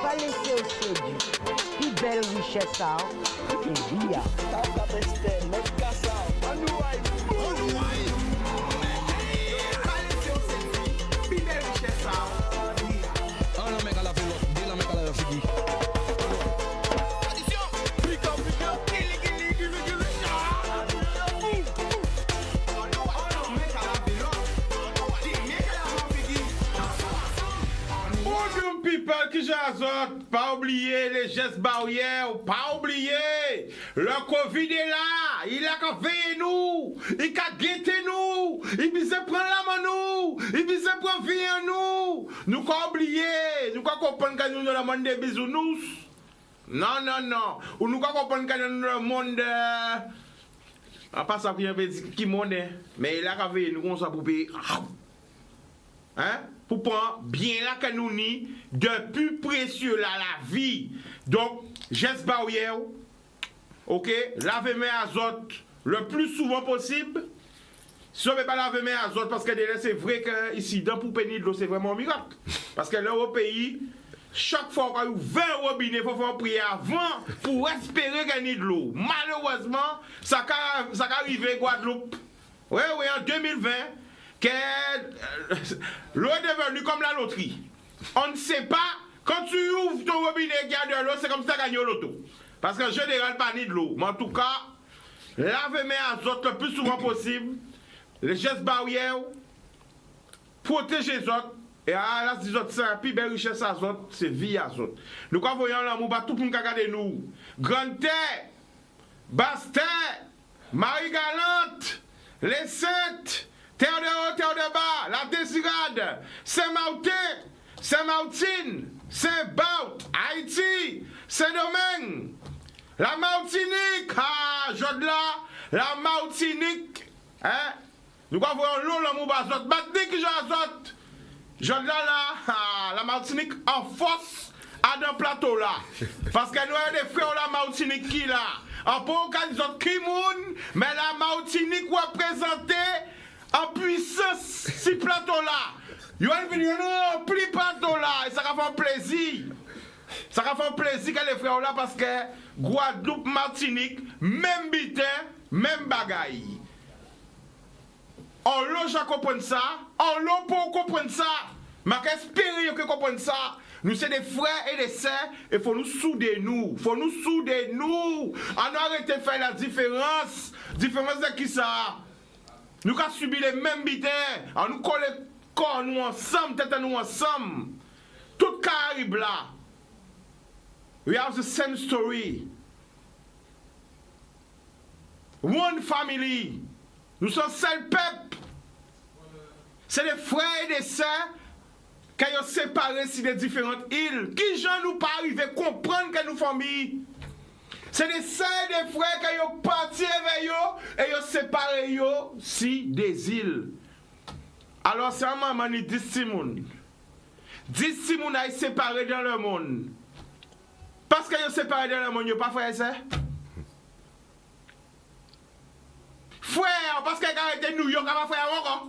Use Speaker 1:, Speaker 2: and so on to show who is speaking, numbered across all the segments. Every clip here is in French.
Speaker 1: Pas laisser au séduit. Plus belle richesse, ça, et via.
Speaker 2: People qui j'azote, pas oublier les gestes barrières, pas oublier, le Covid est là, il a qu'à veiller nous, il a guetté nous, il vise prendre la main nous, il vise prendre vie en nous qu'à oublier, nous qu'à comprendre que nous dans le monde des bisounours, non, ou nous qu'à comprendre que nous dans le monde, à part ça qui monde, mais il a qu'à veiller nous comme ça pour payer, hein? Pour prendre bien là que nous ni de plus précieux là la vie. Donc, geste barrière, ok, lavez main azote le plus souvent possible. Si on ne peut pas laver main azote, parce que déjà c'est vrai que ici dans Poupéni de l'eau c'est vraiment un miracle. Parce que là au pays, chaque fois qu'on ouvre 20 robinets, il faut faire prier avant pour espérer gagner de l'eau. Malheureusement, ça arrive à Guadeloupe. Oui, en 2020. L'eau est devenue comme la loterie. On ne sait pas, quand tu ouvres ton robinet et gardes de l'eau, c'est comme ça gagner l'auto. Parce que en général, pas ni de l'eau. Mais en tout cas, lavez main azote le plus souvent possible. Les gestes barrières, protégez les autres. Et là, si les autres, c'est la plus belle richesse azote, c'est vie azote. Nous, quand voyons l'amour, tout le monde regarde nous. Grande terre, basse terre, Marie Galante, les saintes, terre de haut, terre de bas, la Désirade, Saint-Martin, Saint-Martine, Saint-Baut, Haïti, Saint-Domingue, la Martinique, Jodla, la Martinique, hein? Nous avons l'eau, l'amour, bazot, Martinique, j'azot, Jodla, la Martinique en force à dans plateau là. Parce que nous avons des frères la Martinique qui là. En pour qu'ils ont Kimoun, mais la Martinique représentée en puissance si plateau là. Ils vont venir remplir plateau là et ça va faire plaisir. Ça va faire plaisir que les frères là parce que Guadeloupe, Martinique, même bitin, même bagaille. On l'a déjà compris ça, on l'a pour comprendre ça. Mais qu'espérer que comprendre ça. Nous sommes des frères et des sœurs et il faut nous souder nous. Faut nous souder nous. On arrête de faire la différence. Différence de qui ça? Nous avons subi les mêmes bitins. On nous colle corps nous ensemble, tête nous ensemble. Tout Caraïbe là. We have the same story. One family. Nous sommes seul peuple. C'est des frères et des sœurs qui ont séparé sur des différentes îles. Qui gens nous pas arrivé à comprendre que nous famille. C'est des sœurs et des frères qui ont parti avec eux et ils ont séparé eux si des îles. Alors c'est un maman ni 10 Simon. 10 Simon a séparé dans le monde. Parce qu'ils ont séparé dans le monde, ils n'ont pas frère et sœur. Frère, parce qu'ils ont arrêté New York, ils n'ont pas frère encore.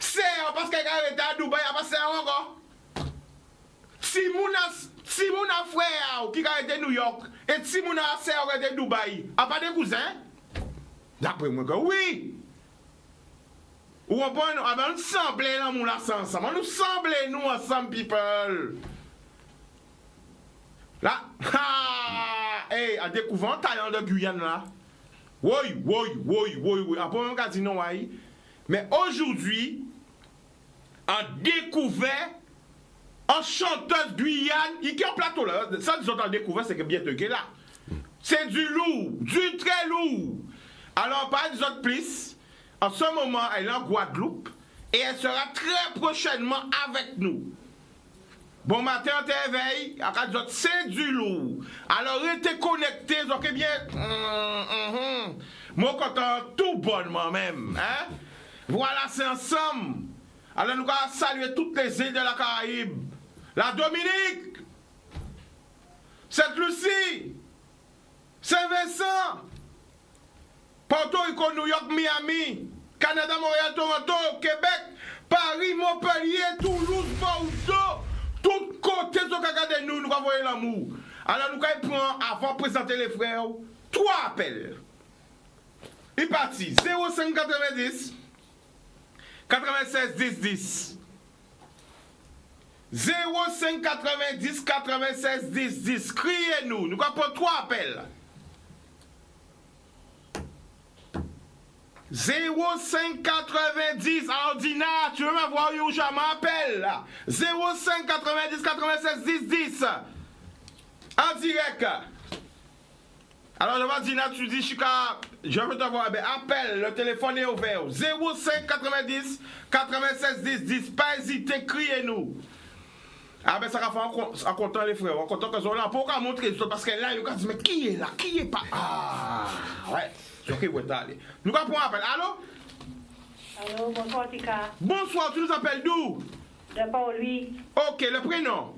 Speaker 2: Sœur, parce qu'ils ont arrêté à Dubaï, ils n'ont pas sœur encore. Si mon frère qui a arrêté New York et si mon sœur qui a arrêté Dubaï, a pas de cousins? D'après moi, oui. Ou on nous semble là, nous ensemble. Nous semble nous ensemble, people. Là, hey, à découvert un talent de Guyane là. Oui. Après, on a dit non, oui. Mais aujourd'hui, on découvert un chanteuse Guyane, il est en plateau là. Ça, nous avons découvert, c'est que bientôt qu'il est là. C'est du lourd, du très lourd. Alors, par des autres plus, en ce moment, elle est en Guadeloupe et elle sera très prochainement avec nous. Bon matin, on t'éveille, c'est du lourd. Alors, restez connectés, donc eh bien, moi, content tout bonnement même. Hein? Voilà, c'est ensemble. Alors, nous allons saluer toutes les îles de la Caraïbe. La Dominique, Sainte-Lucie, Saint-Vincent, Porto Rico, New York, Miami, Canada, Montréal, Toronto, Québec, Paris, Montpellier, Toulouse, Bordeaux, tout côté de regarder nous, nous avons l'amour. Alors nous allons prendre, avant de présenter les frères, 3 appels. Il est parti 0590 96 10 10. 0590 96 10 10. Criez-nous. Nous allons prendre 3 appels. 0590. Alors, Dina, tu veux m'avoir où je m'appelle là? 0590 96 10 10. En direct. Alors, je vais dire, tu dis, Chica, je veux t'avoir. Ben, appelle, le téléphone est ouvert. 0590 96 10 10. Pas hésiter, criez-nous. Ah ben ça va faire en comptant les frères, en comptant que sont là, pour qu'on montre les autres, parce que là, ils vont dire, mais qui est là, qui est pas. Ah, ouais, c'est ok, vous êtes allé. Nous allons prendre un appel. Allô?
Speaker 3: Allô, bonsoir Tika.
Speaker 2: Bonsoir, tu nous appelles d'où?
Speaker 3: De Paul-Louis.
Speaker 2: Ok, le prénom?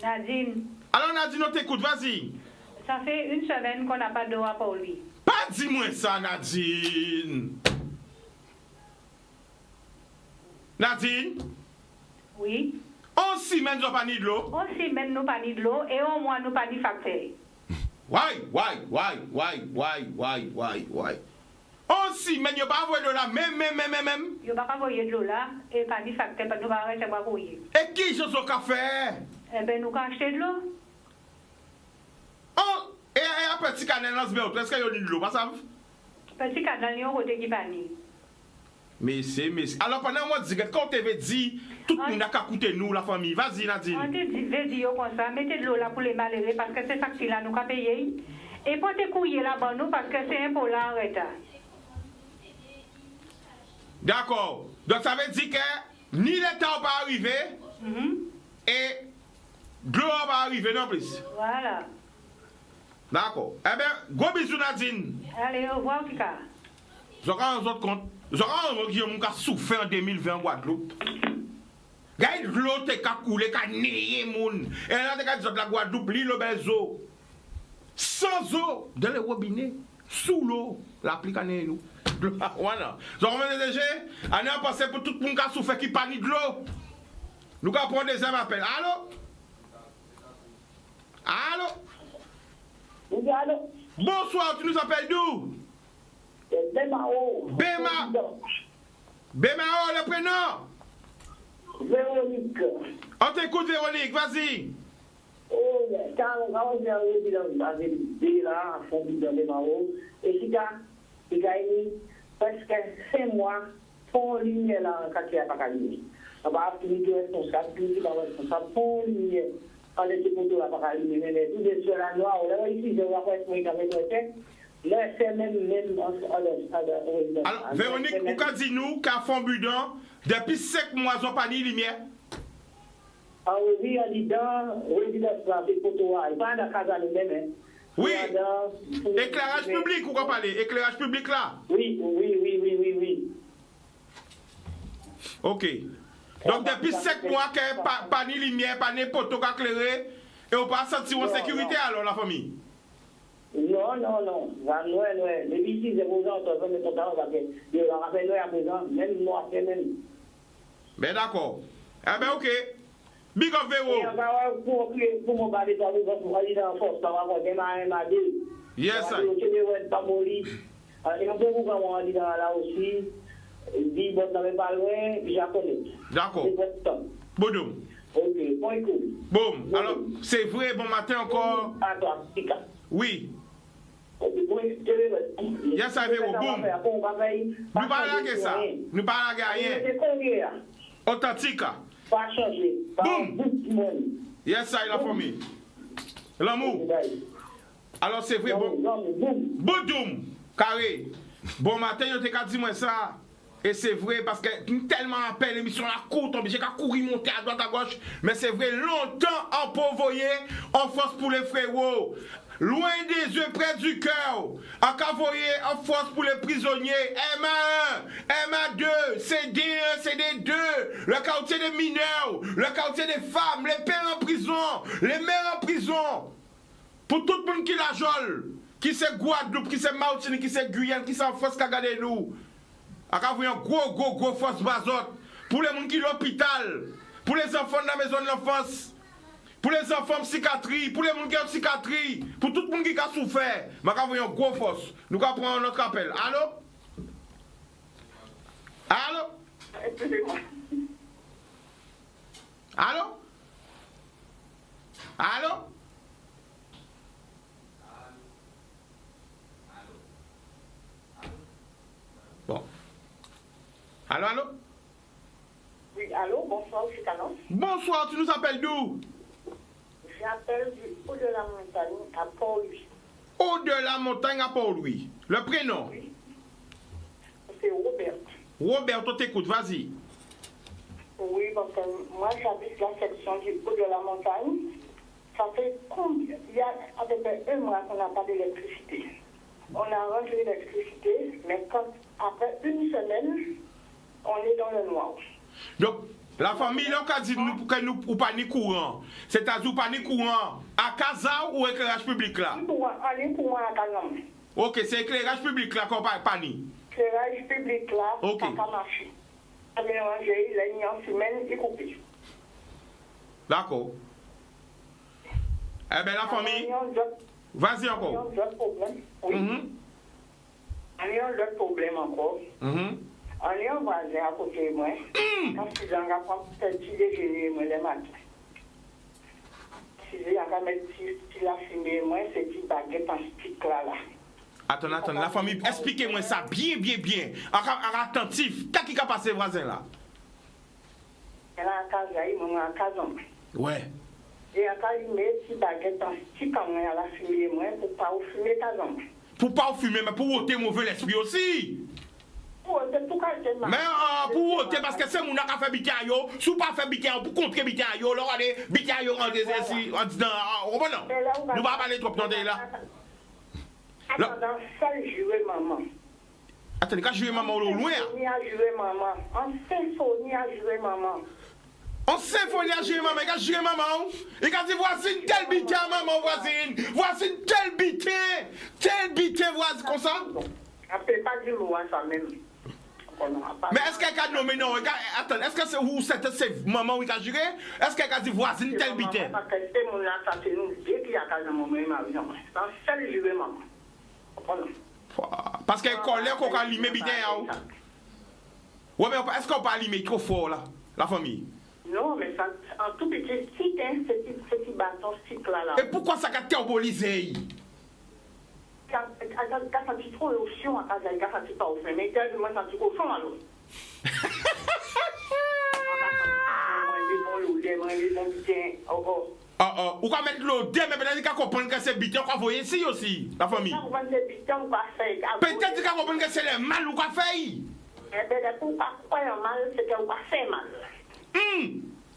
Speaker 3: Nadine.
Speaker 2: Alors Nadine, on t'écoute, vas-y.
Speaker 3: Ça fait une semaine qu'on n'a pas d'eau à Paul-Louis.
Speaker 2: Pas dis-moi ça, Nadine. Nadine?
Speaker 3: Oui.
Speaker 2: On s'y mène, nous pas ni de l'eau.
Speaker 3: On s'y mène nous pas ni de l'eau et au moins nous pas ni facteur.
Speaker 2: Why? On s'y mène, nous pas avoir de la même.
Speaker 3: Il n'y a pas envoyé de l'eau là et pas ni facteur parce que nous pas recevoir courrier.
Speaker 2: Et qui je son café?
Speaker 3: Eh bien, nous avons acheté de l'eau.
Speaker 2: Oh, et un petit canal dans ce béot, est-ce qu'il y a de l'eau, pas ça?
Speaker 3: Petit canal, il y a un côté qui pas ni.
Speaker 2: Mais c'est. Alors pendant moi, quand tu avais dit, tout le monde a qu'à écouter nous, la famille. Vas-y, Nadine.
Speaker 3: On te dit comme ça, mettez de l'eau là pour les malheureux parce que c'est ça que là nous avons payé. Et pour te couiller là-bas nous parce que c'est un peu là en retard.
Speaker 2: D'accord. Donc ça veut dire que ni l'État va arriver et de l'eau va arriver non plus.
Speaker 3: Voilà.
Speaker 2: D'accord. Eh bien, gros bisous, Nadine.
Speaker 3: Allez, au revoir, Tika.
Speaker 2: J'aurai un autre compte. J'aurai un autre qui a souffert en 2020 en Guadeloupe. Gagne de l'eau, t'es qu'à couler, qu'à nier moun. Et là, t'es qu'à dire la Guadeloupe, l'île au bel eau. Sans eau, dans les robinets, sous l'eau, l'applique à nous. Voilà. Donc, on va déjà, on a passé pour tout le monde qui a souffert qui panique de l'eau. Nous allons prendre des appels. Allô? Allô?
Speaker 4: Oui, allô?
Speaker 2: Bonsoir, tu nous appelles d'où?
Speaker 4: Bémao.
Speaker 2: Bémao, le prénom?
Speaker 4: Véronique.
Speaker 2: On t'écoute, Véronique, vas-y.
Speaker 4: Oh, quand on va dans la ville, là, à fond de Bémao, et il y a presque 5 mois, font ligne là, quand il n'y a pas qu'à ligne. On va appeler les responsables, puis les responsables font ligne. On était pour tout la pas qu'à ligne, mais tous les soirs là, noirs, là, ici, je vois presque moi, quand même, là, c'est même.
Speaker 2: Alors, Véronique, pourquoi dis-nous qu'à Fond-Budon, depuis 5 mois, ils n'ont pas ni lumière?
Speaker 4: Ah oui, on dit dans résidence là, c'est pour toi. Il va dans la casa nous-mêmes.
Speaker 2: Oui. Éclairage public, pourquoi parler? Éclairage public là?
Speaker 4: Oui.
Speaker 2: Ok. Donc, depuis 5 mois, qu'il n'y a pas ni lumière, pas ni poteau éclairé, et on pas sentir en sécurité alors, la famille?
Speaker 4: Non. Non. Les visites, c'est pour ça, on va mettre ça, parce que je vais rappeler à présent, même moi, c'est même.
Speaker 2: Ben d'accord. Eh ben ok. Big up Véro.
Speaker 4: Pour mon parler, pour aller dans la force, ça va démarrer ma ville.
Speaker 2: Yes, sir.
Speaker 4: Et on peut vous voir là aussi. Dit, bon, n'avez pas loin, japonais.
Speaker 2: D'accord. Boum.
Speaker 4: Ok, point cool.
Speaker 2: Boum. Alors, c'est vrai, bon matin encore.
Speaker 4: À toi, Tika.
Speaker 2: Oui. Yes, sir, Véro. Boum. Nous parlons de ça. Nous parlons de rien. Authentique.
Speaker 4: Pas changer.
Speaker 2: Boum. Yes, sir, la famille. L'amour. Alors, c'est vrai, bon. Boum. Carré. Bon matin, je t'ai dit moi ça. Et c'est vrai parce que tellement appel l'émission la courte, j'ai qu'à courir monter à droite à gauche. Mais c'est vrai, longtemps en envoyé en force pour les frérots. Loin des yeux, près du cœur. Envoyé en force pour les prisonniers. MA1, MA2, CD1, CD2. Le quartier des mineurs, le quartier des femmes, les pères en prison, les mères en prison. Pour tout le monde qui la jole, qui c'est Guadeloupe, qui c'est Martinique, qui c'est Guyane, qui c'est en France qui a gardé nous. A vu un gros force bazote. Pour les gens qui sont à l'hôpital, pour les enfants de la maison de l'enfance, pour les enfants psychiatrie, pour les gens qui ont psychiatrie, pour tout le monde qui a souffert, je vais une grosse force. Nous allons prendre notre appel. Allô? Allô?
Speaker 4: Excusez-moi.
Speaker 2: Allô? Allô? Bon. Allô?
Speaker 4: Oui, allô, bonsoir, je suis Canos.
Speaker 2: Bonsoir, tu nous appelles d'où?
Speaker 4: J'appelle du haut de la montagne à Port-Louis.
Speaker 2: Haut de la montagne à Port-Louis. Le prénom?
Speaker 4: Oui. C'est Robert.
Speaker 2: Robert, on t'écoute, vas-y.
Speaker 4: Oui, parce que moi j'habite la section du haut de la montagne. Ça fait combien? Il y a à peu près un mois qu'on n'a pas d'électricité. On a rendu l'électricité, mais après une semaine, on est dans le noir.
Speaker 2: Donc, la famille, là, on dit que nous ou pas ni courant. C'est-à-dire pas ni courant à Casa ou éclairage public là?
Speaker 4: Allez pour moi à Canon.
Speaker 2: Ok, c'est éclairage public là qu'on parle pas ni.
Speaker 4: L'éclairage public là,
Speaker 2: Ok.
Speaker 4: ça n'a pas marché. Ça a mélangé, il a mis en semaine, il coupé.
Speaker 2: D'accord. Eh bien, la famille, vas-y
Speaker 4: Il y a
Speaker 2: encore.
Speaker 4: d'autres problèmes. Oui. Il y a d'autres problèmes encore. On est un voisin à côté de moi. Quand je suis en train de faire petit déjeuner, moi, le matin. Si j'ai en train de mettre la fumée, moi, c'est une baguette en stick là.
Speaker 2: Attends, la famille, expliquez-moi ça bien. Attentif. Qu'est-ce qui a passé, voisin là?
Speaker 4: Elle a un cas, il a un cas.
Speaker 2: Ouais.
Speaker 4: Et en cas, il met une baguette en stick quand elle a fumé, moi, pour ne pas fumer ta jambe.
Speaker 2: Pour pas fumer, mais pour ôter mauvais l'esprit aussi. Mais pour ôter, parce que c'est mon qui a fait bité à yo, si vous pas fait bité à yo, pour contrer bité à yo, là, allez, bité à yo en disant, oh bon non, nous ne va pas parler trop dans là.
Speaker 4: Attends, ça jouer maman.
Speaker 2: Attendez, quand je joue maman au loin.
Speaker 4: On a joué maman. En symphonie à jouer maman.
Speaker 2: En symphonie à jouer maman, quand je joue maman, et quand il voici une telle bité à maman voisine, voici une telle bité voisine, comme ça.
Speaker 4: On ne peut pas dire loin ça même.
Speaker 2: Mais est-ce qu'elle a nommé non? Attends, est-ce que c'est où c'est maman qui a juré? Est-ce qu'elle a dit voisine telle bité?
Speaker 4: Parce que c'est mon assassin, dès qu'il y a un moment, il m'a dit, c'est un seul joué maman.
Speaker 2: Parce qu'elle colère qu'on a allumé bité à où? Ouais, mais est-ce qu'on peut allumer trop fort là, la famille?
Speaker 4: Non, mais ça, en tout petit stick, ce petit bâton stick là.
Speaker 2: Et pourquoi ça a thermobolisé?
Speaker 4: Quand tu trouves au chion, quand tu pas au fait, mais tellement quand tu au fond alors.
Speaker 2: Ou qu'on mettre l'eau, mais peut-être qu'on comprend que c'est bité, qu'on voit ici aussi, la famille. Peut-être qu'on comprend que c'est le mal ou qu'on fait.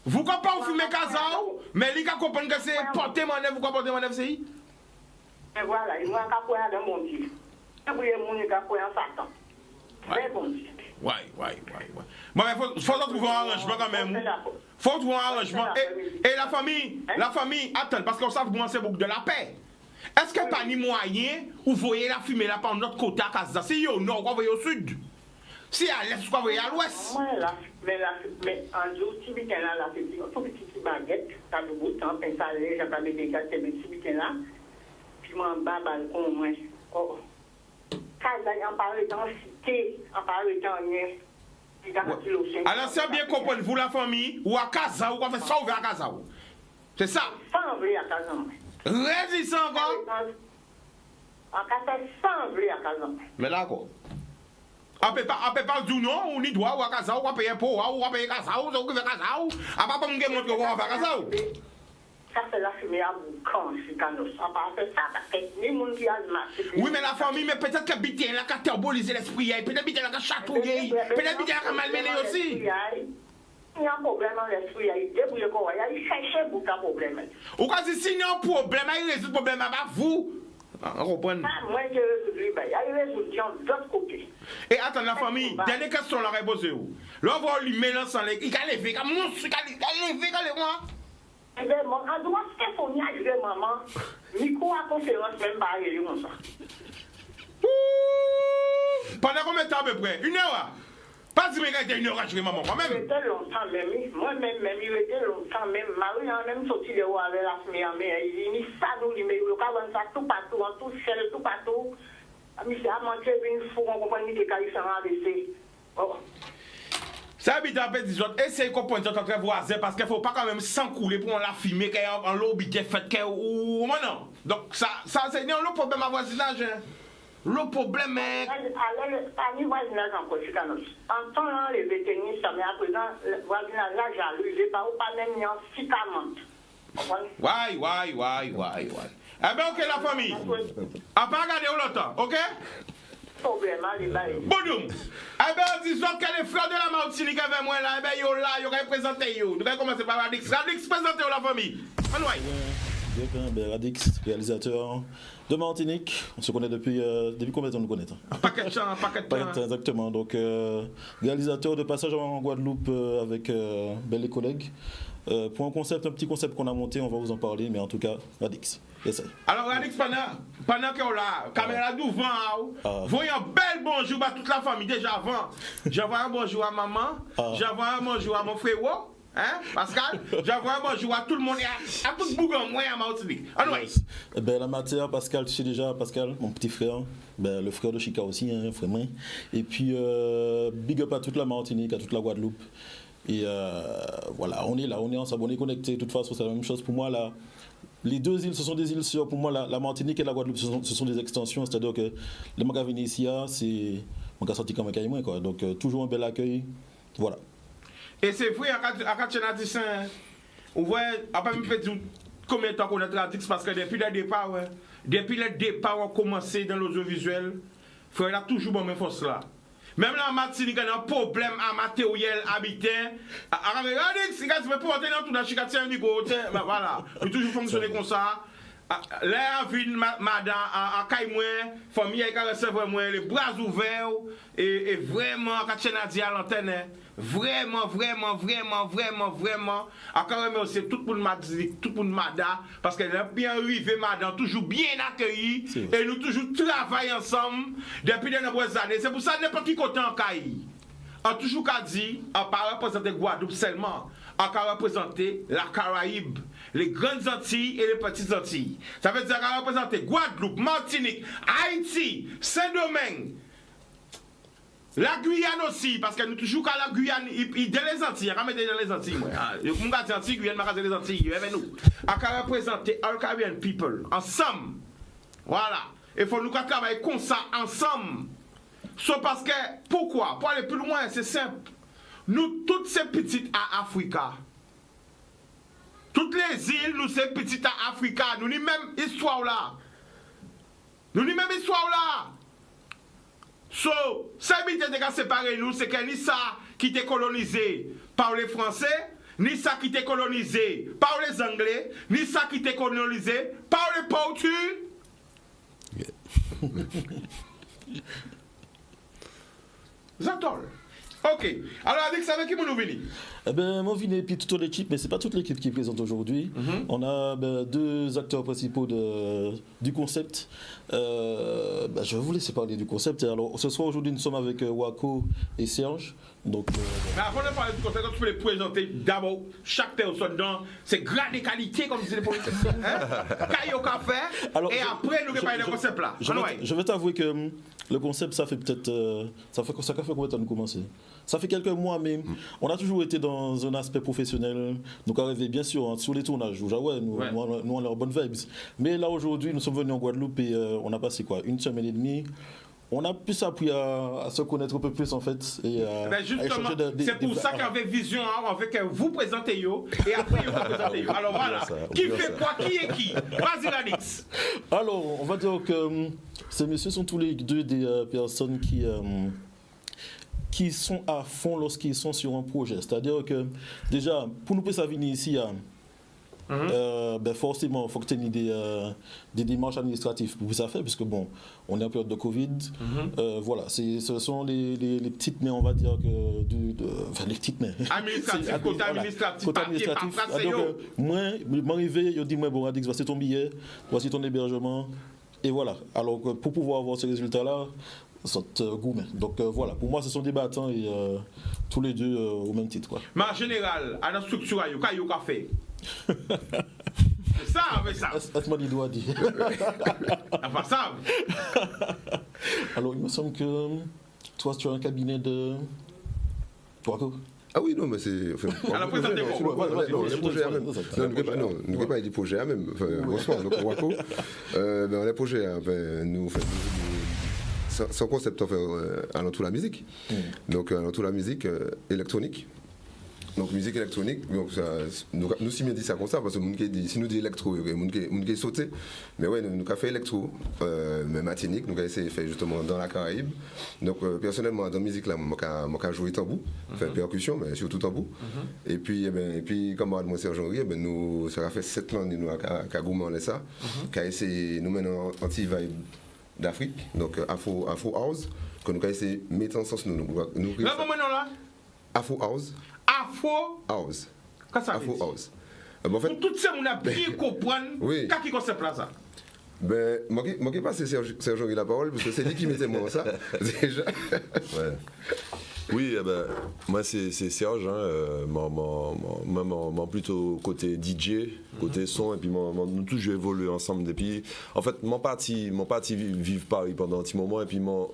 Speaker 2: Vous comprenez fumer Kazao, mais les gars comprennent que c'est porter manœuvre, vous comprenez manœuvre, c'est?
Speaker 4: Et voilà, il m'a capoué dans mon Dieu. Et puis, il m'a capoué en Satan. Très bon Dieu.
Speaker 2: Ouais. Bon, mais faut trouver un arrangement quand même. Faut trouver un arrangement. Et la famille, attends, parce qu'on sait que c'est beaucoup de la paix. Est-ce qu'il n'y a pas ni moyen où vous voyez la fumée là par notre côté à Casa? Si au nord, vous voyez au sud. Si à l'est, vous voyez à l'ouest.
Speaker 4: Mais en jour, si vous êtes là, c'est une petite baguette, ça nous bout, ça fait ça, j'ai pas de dégâts, c'est une petite là. Puis moi, en bas, balcon, moi. Casa, en parle dans cité, en parle dans rien.
Speaker 2: Alors, c'est bien comprendre, vous la famille, ou à Casa, ou à faire sauver à Casa. C'est ça.
Speaker 4: Sans vrai à Casa.
Speaker 2: Résistant encore.
Speaker 4: En Casa, sans vrai à Casa.
Speaker 2: Mais d'accord. On peut pas dire non, on y doit, ou à Casa, ou à payer pour, ou à payer Casa, ou à payer Casa, ou à pas me montrer qu'on va faire Casa.
Speaker 4: Ça, c'est la fumée à boucan, c'est Canos. On va faire ça parce que les gens qui ont marché.
Speaker 2: Oui, mais la famille, mais peut-être que Bité là, qui a thermobolisé l'esprit, peut-être Bité là, qui a chatouillé, peut-être Bité là, qui a malmené aussi.
Speaker 4: Il y a un problème dans l'esprit, il débrouille quoi, il cherche beaucoup de problèmes.
Speaker 2: Ou quand s'il y a un problème, il résout le problème avec vous. On comprend.
Speaker 4: Moi, je résoudre, il y a une résolution de l'autre côté.
Speaker 2: Et attends, la famille, dernière question, la réponse est où? Là, on va lui mélanger sans les. Il a levé, il a levé, il a levé,
Speaker 4: Eh bien, on doit se faire son maman. Micro à conférence, même pas réunion comme ça.
Speaker 2: Pendant combien de temps à peu près? 1 heure? Pas si je suis 1 heure à jouer maman, moi-même.
Speaker 4: Il était longtemps même, moi-même, il était longtemps même. Marie a même sorti de haut avec la fumée en mer. Il dit, ça nous dit, mais il y a ça tout partout, en tout ciel, tout partout. Monsieur a manqué une fou, on comprend que les sont AVC.
Speaker 2: Ça habite à petit autres, essayez de comprendre entre voisins parce qu'il ne faut pas quand même s'encouler pour la fumer qu'il y a un lobby qui est fait ou non. Donc ça c'est le problème à voisinage. Le problème est.
Speaker 4: Alors, parmi le voisinage en conséquence, en temps là, les vétérinaires, ça met à présent, le voisinage là, jaloux, il pas même en citament.
Speaker 2: Ouais. Eh bien, ok, la famille. À pas regarder longtemps, ok?
Speaker 4: Problème, les bails.
Speaker 2: Boudou. Eh bien, disons que les frères de la Martinique avec moi là, eh bien, yo là, yo représenté yo. Nous allons commencer par Radix. Radix, présentez la famille.
Speaker 5: Bien, Radix, réalisateur de Martinique. On se connaît depuis combien de temps nous connaissons?
Speaker 2: Paquet de temps.
Speaker 5: Exactement. Donc, réalisateur de passage en Guadeloupe avec les collègues. Pour un petit concept qu'on a monté, on va vous en parler, mais en tout cas, Radix.
Speaker 2: Alors, Radix, pendant que là, caméra devant, voyez un bel bonjour à toute la famille. Déjà avant, j'envoie un bonjour à maman, j'envoie un bonjour à mon frère, hein, Pascal, j'envoie un bonjour à tout le monde, à tout le bougon, moi, à Martinique.
Speaker 5: La matière, Pascal, tu sais déjà, Pascal, mon petit frère, le frère de Chica aussi, hein, frère. Et puis, big up à toute la Martinique, à toute la Guadeloupe. Et voilà, on est là, on est ensemble, on est connectés. De toute façon, c'est la même chose pour moi là. Les deux îles, ce sont des îles sûres. Pour moi, la Martinique et la Guadeloupe, ce sont des extensions. C'est-à-dire que les magas venus ici, c'est on a sorti comme un caïman, quoi. Donc toujours un bel accueil. Voilà.
Speaker 2: Et c'est vrai, à Katchenadis, on voit, après, je peux dire combien de temps qu'on est Radix parce que depuis le départ, on a commencé dans l'audiovisuel. Il a toujours bon même force là. Même la Martinique, il y a un problème à matériel habitant. Radix, c'est pour entrer dans tout dans Chicatia, voilà. Il toujours fonctionné comme ça. Là, ville, madame, à Caïmouin, famille, elle a recevoir les bras ouverts. Et vraiment, quand tu dit à l'antenne, vraiment. Encore remercier tout le monde, madame, parce qu'elle a bien arrivé, madame, toujours bien accueillie. Et nous toujours travaillons ensemble depuis de nombreuses années. C'est pour ça que n'importe qui côté en Caï. A toujours qu'à dire, à pas représenter Guadeloupe seulement, à représenter la Caraïbe, les grandes Antilles et les petites Antilles. Ça veut dire qu'à représenter Guadeloupe, Martinique, Haïti, Saint-Domingue, la Guyane aussi, parce que nous toujours qu'à la Guyane, dans les Antilles, à mettre dans les Antilles, moi. Mon gars, Antilles, Guyane, magasin des Antilles, avec nous. À représenter all Caribbean people, ensemble. Voilà. Il faut nous travailler comme ça, ensemble. So parce que, pourquoi? Pour aller plus loin, c'est simple. Nous, toutes ces petites à Africa, toutes les îles, nous, ces petites à Africa, nous n'y même histoire là. So, ça veut dire que séparer nous, c'est que ni ça qui était colonisé par les Français, ni ça qui était colonisé par les Anglais, ni ça qui était colonisé par les Portugais. J'adore. Ok. Alors, avec avec qui nous venons?
Speaker 5: Eh bien, moi, je viens puis toute l'équipe, mais ce n'est pas toute l'équipe qui est présente aujourd'hui. On a deux acteurs principaux du concept. Je vais vous laisser parler du concept. Alors, ce soir, aujourd'hui, nous sommes avec Wako et Serge. Donc,
Speaker 2: mais avant de parler du concept, tu peux les présenter d'abord chaque personne dans ses grades et qualités, comme disaient les politiciens. Caillou café. Et après, nous allons parler du concept là.
Speaker 5: Je vais t'avouer que le concept, ça fait peut-être. Ça fait combien de temps de commencer? Ça fait quelques mois, mais on a toujours été dans un aspect professionnel. Donc, arrivé bien sûr sur les tournages. Nous, on a leurs bonnes vibes. Mais là, aujourd'hui, nous sommes venus en Guadeloupe et on a passé quoi? 1 semaine et demie. On a pu s'appuyer à se connaître un peu plus en fait. Et
Speaker 2: justement, c'est pour ça qu'avec Vision, on veut que vous présentez yo et après vous présentez yo. Alors voilà, qui fait quoi, qui est qui? Vas-y Radix.
Speaker 5: Alors, on va dire que ces messieurs sont tous les deux des personnes qui sont à fond lorsqu'ils sont sur un projet. C'est-à-dire que déjà, pour nous venir ici, ben forcément, il faut que tu aies des démarches administratives pour ça faire, puisque bon, on est en période de Covid. Voilà, ce sont les petites mains, on va dire, enfin les petites mains.
Speaker 2: Administratif, côté administratif,
Speaker 5: côté
Speaker 2: papier,
Speaker 5: administratif.
Speaker 2: paperasse,
Speaker 5: Donc, moi, m'arriver, je dis, moi, bon, Adix, voici ton billet, voici ton hébergement, et voilà. Alors, pour pouvoir avoir ce résultat-là, donc voilà, pour moi ce sont des battants et tous les deux au même titre quoi.
Speaker 2: Mais en général, à la structure, il y a fait. Ça, avec ça.
Speaker 5: Est-ce que doit dire?
Speaker 2: Enfin, ça.
Speaker 5: Alors il me semble que toi tu as un cabinet de. Toi quoi?
Speaker 6: Ah oui, non, mais c'est. Enfin,
Speaker 2: à la présentation.
Speaker 6: Non, les projets même. Non, nous ne pas des projets même. Bonsoir, donc Waco. Les projets, nous faisons son concept allant tout la musique. Donc, allant tout la musique électronique. Donc, musique électronique, donc nous si bien dit ça comme ça, parce que si nous dit électro, nous qui sauté, mais ouais, nous avons fait électro, mais matinique, nous avons essayé de faire justement dans la Caraïbe. Donc, personnellement, dans la musique, là, moi, j'ai joué tambour, faire percussion, mais surtout tambour. Et puis, comme moi, c'est aujourd'hui, nous, ça a fait 7 ans, nous, à Gouman, ça, qui a essayé, nous menons anti-vibe d'Afrique, donc Afro House, que nous avons essayé de mettre en sens,
Speaker 2: là,
Speaker 6: Afro House.
Speaker 2: Afro
Speaker 6: House.
Speaker 2: Qu'est-ce que ça
Speaker 6: Afro
Speaker 2: veut dire?
Speaker 6: House. En fait,
Speaker 2: pour tout ça, on a bien comprendre qu'est-ce qui concept là ça.
Speaker 6: Ben, moi qui passe Serge la parole, parce que c'est lui qui mettait moi ça, déjà.
Speaker 7: Ouais. Oui, moi c'est Serge, moi plutôt côté DJ, côté son, et puis nous tous j'ai évolué ensemble depuis. En fait, mon parti vivre Paris pendant un petit moment, et puis moi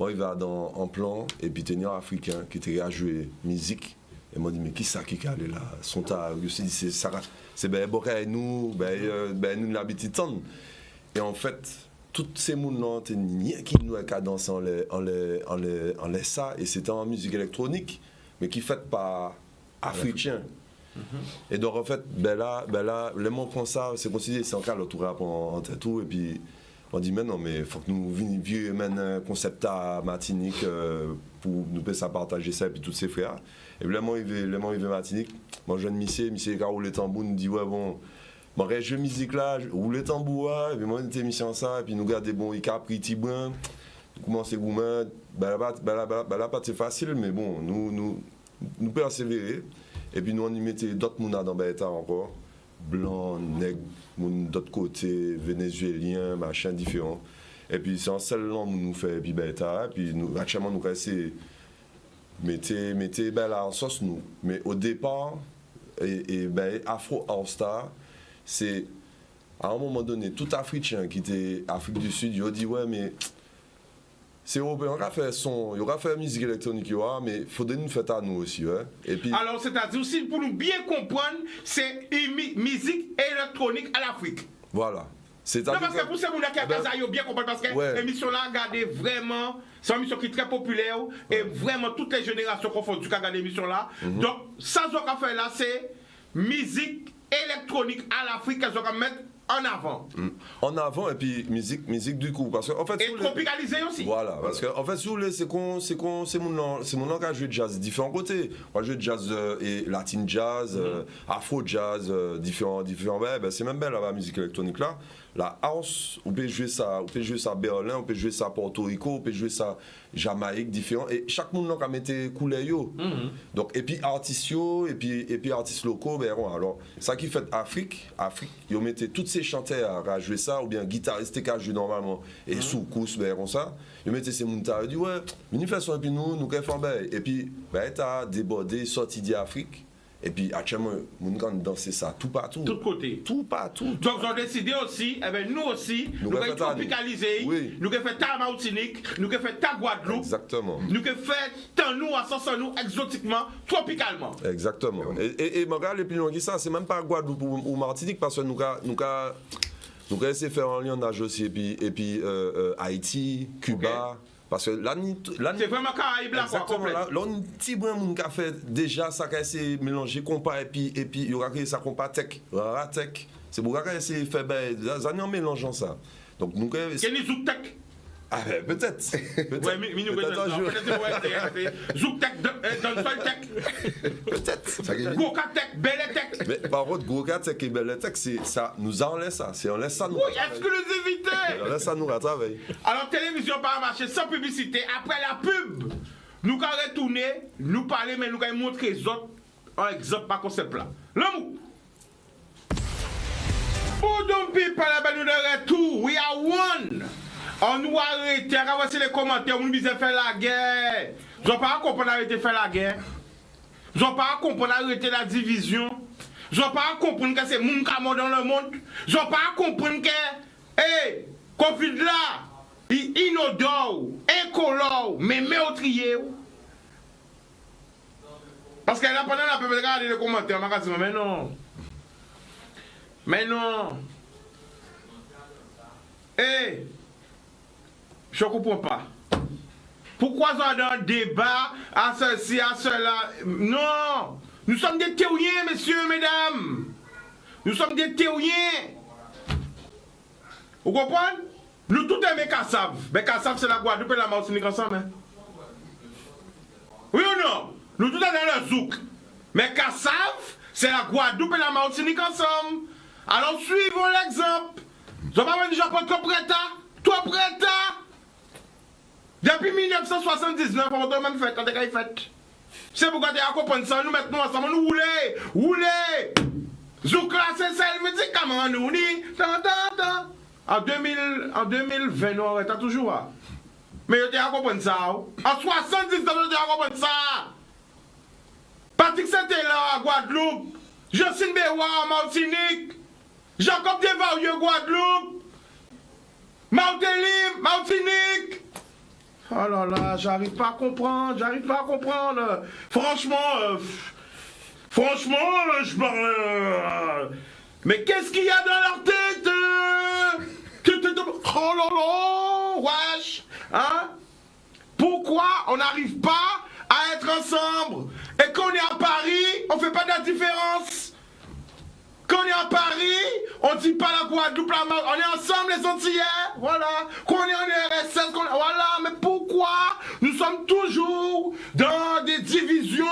Speaker 7: il va en plan, et puis tenir africain qui était à jouer musique. Et moi dit mais qui ça qui est allé là, son tas, je me suis dit c'est nous l'habitude de. Et en fait, tous ces gens-là, qui nous a dansé en les ça, et c'était en musique électronique, mais qui fait par africain. Et donc en fait, là, les mots comme ça, c'est considéré, c'est encore le tout rap en tout, et puis on dit mais non, mais il faut que nous vivions un concept à Martinique pour nous puissions partager ça, et puis tous ses frères. Et puis là, moi, il veut Martinique, moi jeune Missé qui a roulé tambour, nous dit ouais bon. Bon, je musique là, je roule le tambour, et puis moi, j'étais mis en ça, et puis nous gardons bon, il a pris Tibouin, nous commençons à goumer, là, c'est facile, mais bon, nous persévérer, et puis nous, on y mettait d'autres mounas dans Baïta encore, blancs, nègres, d'autre côté, vénézuéliens, machin, différents, et puis c'est en seul langue nous fait, et puis Baïta, et puis nous, actuellement, nous restons, mettez là en sauce, nous, mais au départ, et Afro All-Star, c'est à un moment donné, tout Africain qui était Afrique du Sud, il a dit ouais, mais c'est européen, on va faire son, il va faire musique électronique, mais il faudrait nous faire à nous aussi. Ouais. Et puis,
Speaker 2: alors, c'est-à-dire aussi, pour nous bien comprendre, c'est musique électronique à l'Afrique.
Speaker 7: Voilà.
Speaker 2: Non, parce que pour ces gens qui ont bien compris, parce que l'émission là, regardez vraiment, c'est une émission qui est très populaire, et vraiment toutes les générations confondues qui regardent l'émission là. Donc, ça, ce qu'on fait là, c'est musique électronique à l'Afrique qu'elles ont mettre en avant.
Speaker 7: En avant et puis musique du coup parce que en fait
Speaker 2: et tropicalisé aussi.
Speaker 7: Voilà parce que en fait si vous voulez c'est mon langage jouer de jazz différents côtés. Moi je joue de jazz et latin jazz, afro jazz différents c'est même belle la musique électronique là. La house, on peut jouer ça à Berlin, on peut jouer ça à Porto Rico, on peut jouer ça Jamaïque, différent. Et chaque monde a mis couleur yo. Donc et puis artistes yo, et puis artistes locaux, alors ça qui fait Afrique, ils mettaient toutes ces chanteurs à jouer ça, ou bien guitaristes qui jouent normalement et soukous, ça. Ils mettaient ces montagnes, ils disent ouais, une façon et puis nous faire et puis t'as débordé sorti d'Afrique. Et puis actuellement, nous avons dansé ça tout partout.
Speaker 2: Tout côté.
Speaker 7: Tout partout.
Speaker 2: Donc ils ont décidé aussi, nous aussi, nous avons tropicalisé, nous avons fait ta Martinique, nous avons fait ta Guadeloupe.
Speaker 7: Exactement.
Speaker 2: Nous avons fait nous à nous exotiquement, tropicalement.
Speaker 7: Exactement. Et regarde les plus loin que ça, c'est même pas Guadeloupe ou Martinique parce que nous avons essayé de faire un lien d'âge aussi. Et puis Haïti, Cuba. Okay. Parce que là,
Speaker 2: c'est vraiment Caraïbe là, quoi, complet.
Speaker 7: Là, on petit brin moun ka fait déjà ça qu'a essayé mélanger compas et puis il y aura que ça compas tech, ratek. C'est pour qu'a essayé faire ça en mélangeant ça. Donc nous
Speaker 2: c'est les zouk tech.
Speaker 7: Ah, peut-être.
Speaker 2: Ouais, peut-être un jour. Zouk-Tech, Donsol-Tech.
Speaker 7: Peut-être.
Speaker 2: Goka-Tech, Belle-Tech.
Speaker 7: Mais par contre, Goka-Tech et Belle-Tech, ça nous enlève ça. On laisse ça nous.
Speaker 2: Oui, exclusivité.
Speaker 7: On laisse ça nous à travailler.
Speaker 2: Alors, télévision par marché sans publicité. Après la pub, nous allons retourner, nous parler, mais nous allons montrer les autres un exemple par concept là. L'amour. Pour donc people, nous de retour. We are one. On nous arrête, on va les commentaires, on nous dit faire la guerre. Je ne pas comprendre arrêter faire la guerre. Je ne pas comprendre arrêter la division. Je ne pas comprendre que c'est moun kamo dans le monde. Je ne pas comprendre que, hey, conflit là, inodore, incolore, mais meurtrier. Parce que là, pendant la peuple regarder les commentaires, on va dire, mais non. Mais non. Hey. Je ne comprends pas. Pourquoi ça dans un débat à ceci, à cela? Non! Nous sommes des théoriens, messieurs, mesdames. Nous sommes des théoriens. Vous comprenez? Nous tous aimons Kassav. Mais Kassav, c'est la Guadeloupe et la Martinique ensemble. Hein? Oui ou non? Nous tous dans le zouk. Mais Kassav, c'est la Guadeloupe et la Martinique ensemble. Alors suivons l'exemple. Je ne vais pas dire que je prêta. Toi prêta. Depuis 1979, on a même fait, quand on a fait. C'est pourquoi tu as compris ça, nous mettons ensemble, nous rouler. Zoukla, c'est ça, le médicament, nous, en 2020, nous arrêtons toujours. Mais tu as compris ça. En 79, tu as compris ça. Patrick Saint-Hilaire à Guadeloupe. Jocelyne Bérois en Martinique. Jacob Desvarieux, Guadeloupe. Martelim, Martinique. Oh là là, j'arrive pas à comprendre. Franchement, je parle. Mais qu'est-ce qu'il y a dans leur tête? Oh là là, wesh. Hein? Pourquoi on n'arrive pas à être ensemble? Et quand on est à Paris, on fait pas de la différence. Quand on est à Paris, on ne dit pas la Guadeloupe, on est ensemble les Antillais, voilà. Quand on est en RSS, voilà. Mais pourquoi nous sommes toujours dans des divisions,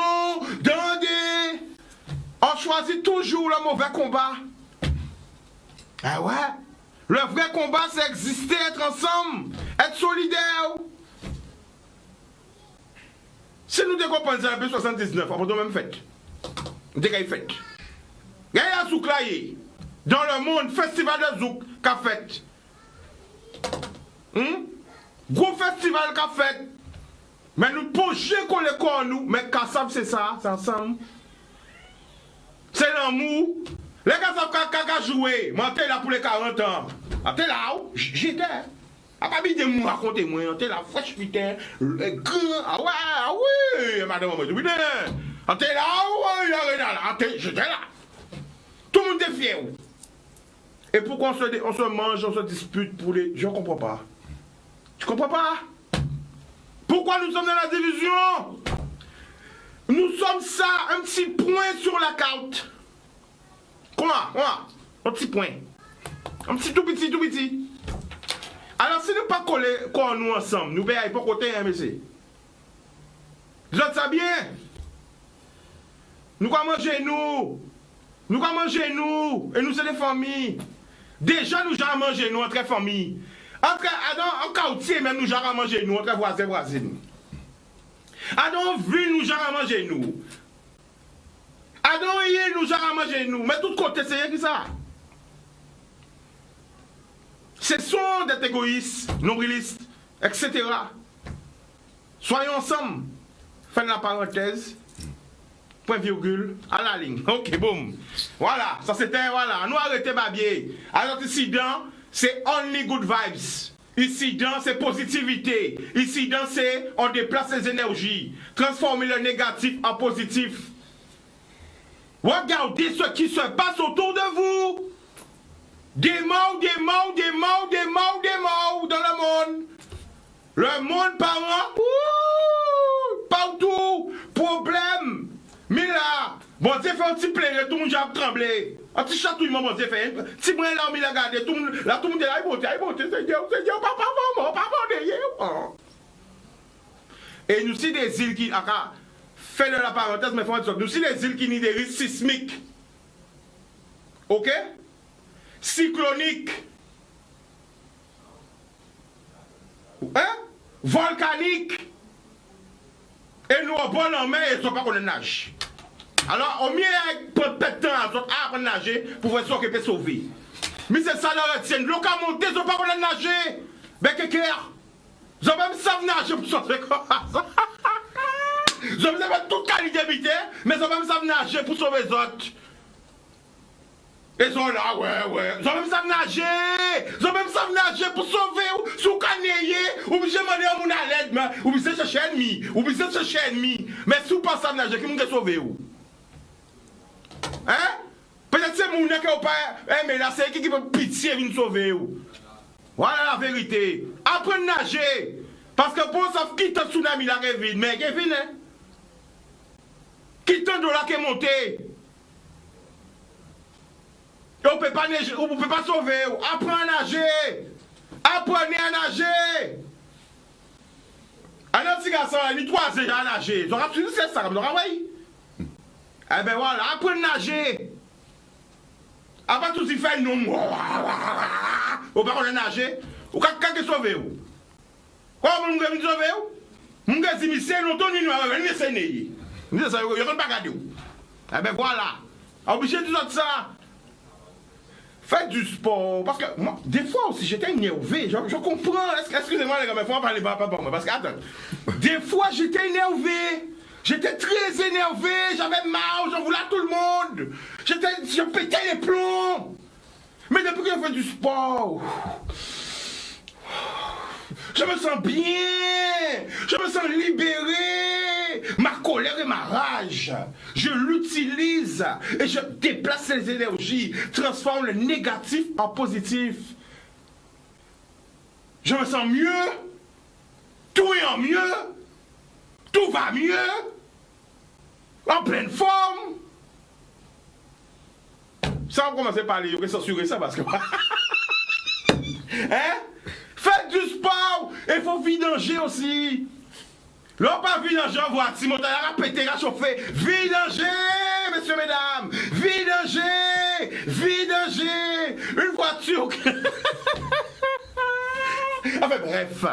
Speaker 2: on choisit toujours le mauvais combat. Ah ouais? Le vrai combat, c'est exister, être ensemble, être solidaire. Si nous décompensons depuis 79, on peut même faire. Dès qu'il fait. Il y a un zouk là, dans le monde, festival de zouk qu'a fait. Gros festival qu'a fait. Mais nous pochons qu'on les corps nous. Mais Kassav, c'est ça, c'est ensemble. C'est l'amour. Les Kassav qu'a joué. Moi, j'étais là pour les 40 ans. J'étais là, j'étais. A pas bien de me raconter, moi. J'étais là, fraîche putain. Ah ouais, madame, j'étais là, ouais, j'étais là. Tout le monde est fier. Et pourquoi on se mange, on se dispute pour les... Je ne comprends pas. Tu comprends pas? Pourquoi nous sommes dans la division? Nous sommes ça, un petit point sur la carte. Quoi? Un petit point. Un petit tout petit. Alors si nous pas coller nous ensemble, nous payons pas côté un monsieur. Vous êtes ça bien? Nous quoi manger nous? Nous allons manger nous, et nous c'est des familles. Déjà nous allons manger nous entre familles. En quartier même nous allons manger nous entre voisins. Dans ville nous allons manger nous. Dans hier nous allons manger nous. Mais tout côté c'est qui ça? Ce sont des égoïstes, nombrilistes, etc. Soyons ensemble. Fin la parenthèse. Point virgule, à la ligne. Ok, boum. Voilà, ça c'était, voilà. Nous arrêtons Babier. Alors ici dans, c'est only good vibes. Ici dans, c'est positivité. Ici dans, c'est on déplace les énergies. Transformer le négatif en positif. Regardez ce qui se passe autour de vous. Des morts dans le monde. Le monde parent, partout. Problème. Mais là, bon Dieu fait un petit plaisir, tout le monde a tremblé. Un petit chatouillement, bon Dieu fait un petit brin là, il a gardé, tout le monde est là, il monte, Seigneur, papa, payé. Et nous sommes des îles qui, fait de la parenthèse, mais faut dire, nous sommes des îles qui ont des risques sismiques. Ok? Cycloniques. Hein? Volcaniques. Et nous, on prend en main et ils ne sont pas qu'on nage. Alors, au mieux, prendre peut-être temps à apprendre à nager pour voir ce qu'on peut sauver. Mais c'est ça, la retienne. L'eau qui monté, ils ne sont pas qu'on nager. Mais qu'est-ce ils ont même savent nager pour sauver comme ça. Ils ont même toute qualité d'habiter, mais ils ont même savent nager pour sauver les autres. Ils sont là, ouais. Ils ont même savent nager. Ils ont même savent nager pour sauver ou sous canayé. Ou bien demander à mon aide, ou bien chercher ennemi. Ou bien chercher ennemi. Mais si vous pas savent nager, qui vous sauver ou? Hein? Peut-être c'est mon qui n'a pas. Mais là, c'est qui peut pitié venir sauver ou? Voilà la vérité. Apprenez à nager. Parce que pour ça, quitte un tsunami là, Kevin. Mais Kevin, hein? Quitte un dollar qui est monté. On ne peut pas nager, on ne peut pas sauver. Apprenez à nager. Apprenez à nager. Un petit garçon, il a 3 ans à nager. Ils auront absolument c'est ça, comme oui. Eh bien voilà, apprenez à nager. Après tout, il fait non. On ne peut pas nager. Ou quand tu sauver. Quoi, vous voulez sauver? Vous voulez dire, c'est longtemps, vous voulez c'est né. Vous voulez ça, vous ne pouvez pas garder. Eh bien voilà. Obligé de tout ça. Faites du sport. Parce que moi, des fois aussi, j'étais énervé. Je comprends. Excusez-moi, les gars, mais il faut en parler pas pour moi. Parce que, attends. Des fois, j'étais énervé. J'étais très énervé. J'avais mal. J'en voulais à tout le monde. Je pétais les plombs. Mais depuis que je fais du sport, je me sens bien. Je me sens libéré. Ma colère et ma rage, je l'utilise et je déplace les énergies, transforme le négatif en positif. Je me sens mieux. Tout est en mieux. Tout va mieux. En pleine forme. Ça, on commence à parler, je vais censurer ça parce que... Hein? Faites du sport. Il faut vidanger aussi. L'on pas vidanger, on voit Timothée a pété, a chauffé. Vidanger, messieurs, mesdames. Vidanger. Une voiture. Enfin bref.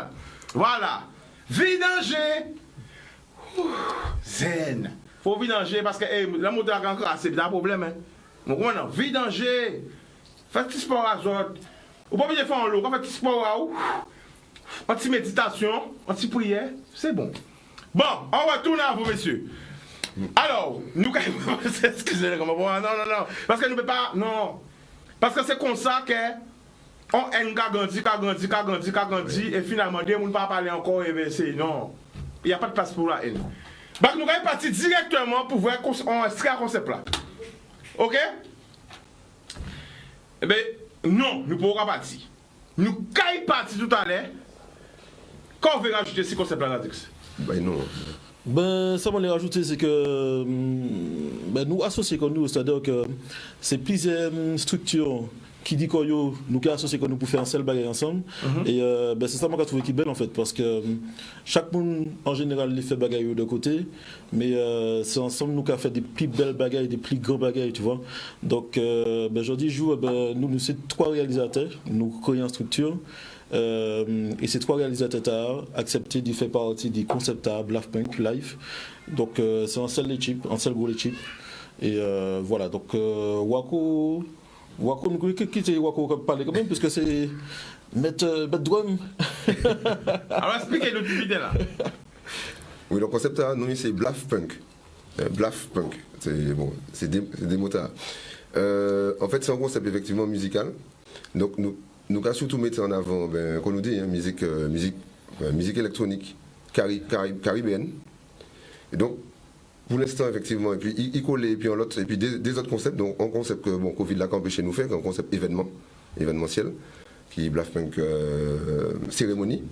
Speaker 2: Voilà. Vidanger. Zen. Faut vidanger parce que la moto a encore c'est un problème. Hein. Donc maintenant, vidanger. Faites du sport à autres. Ou pas bien faire en l'eau, faites du sport à vous. Anti-méditation, anti-prière, c'est bon. Bon, on va tourner à vous, messieurs. Alors, nous... Excusez-moi, non. Parce que nous ne pouvons pas... Non. Parce que c'est comme ça que... On aime qu'à grandir, et finalement, Dieu ne peut pas parler encore et verser. Non. Il n'y a pas de place pour la haine. Donc, nous allons partir directement pour voir un concept là. Ok? Eh bien, non, nous ne pourrons pas partir. Nous allons partir tout à l'heure. Quand on veut rajouter ce concept là, Radix?
Speaker 6: Ben non.
Speaker 5: Ben, ça, on les rajouter, c'est que nous associés comme nous, c'est-à-dire que c'est plusieurs structures qui disent que nous associés comme nous pour faire un seul bagage ensemble. Et c'est ça que je trouve qui est belle en fait, parce que chaque monde en général les fait bagages de côté, mais c'est ensemble nous qui avons fait des plus belles bagages, des plus grands bagages, tu vois. Donc, aujourd'hui, nous sommes 3 réalisateurs, nous créons une structure. Et ces 3 réalisateurs ont accepté de faire partie du concept à Bluffpunk Live. Donc c'est un seul gros équipe. Et voilà, donc Wako, nous quitter Wako comme parler quand même, parce que c'est mettre drum.
Speaker 2: Alors expliquez le petit là.
Speaker 6: Oui, le concept à nous c'est Bluffpunk. Bluffpunk, c'est des motards. En fait, c'est un concept effectivement musical. Donc nous avons surtout mis en avant, qu'on nous dit, musique électronique caribéenne. Et donc, pour l'instant, effectivement, et puis y coller, et puis l'autre, et puis des autres concepts, donc un concept que Covid l'a empêché de nous faire, un concept événementiel, qui est Bluffpunk cérémonie.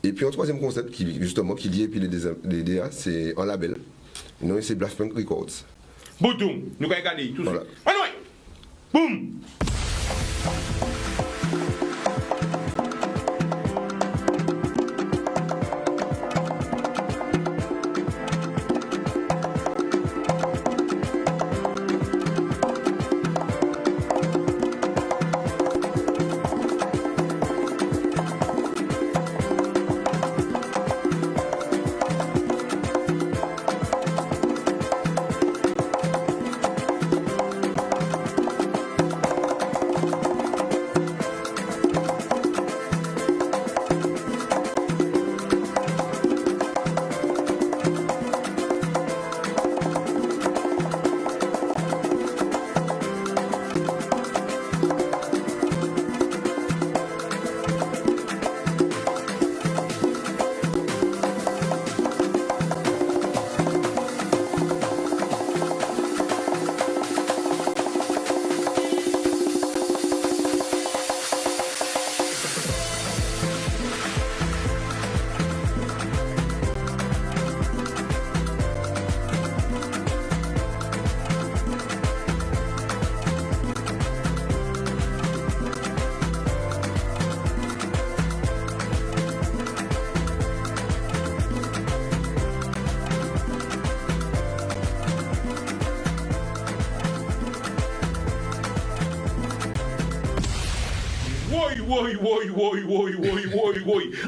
Speaker 6: Et puis un 3e concept qui lié puis les DA, c'est un label. Non, c'est Bluffpunk Records.
Speaker 2: Boutoum, nous allons regarder tout ça.
Speaker 6: Voilà.
Speaker 2: Boum.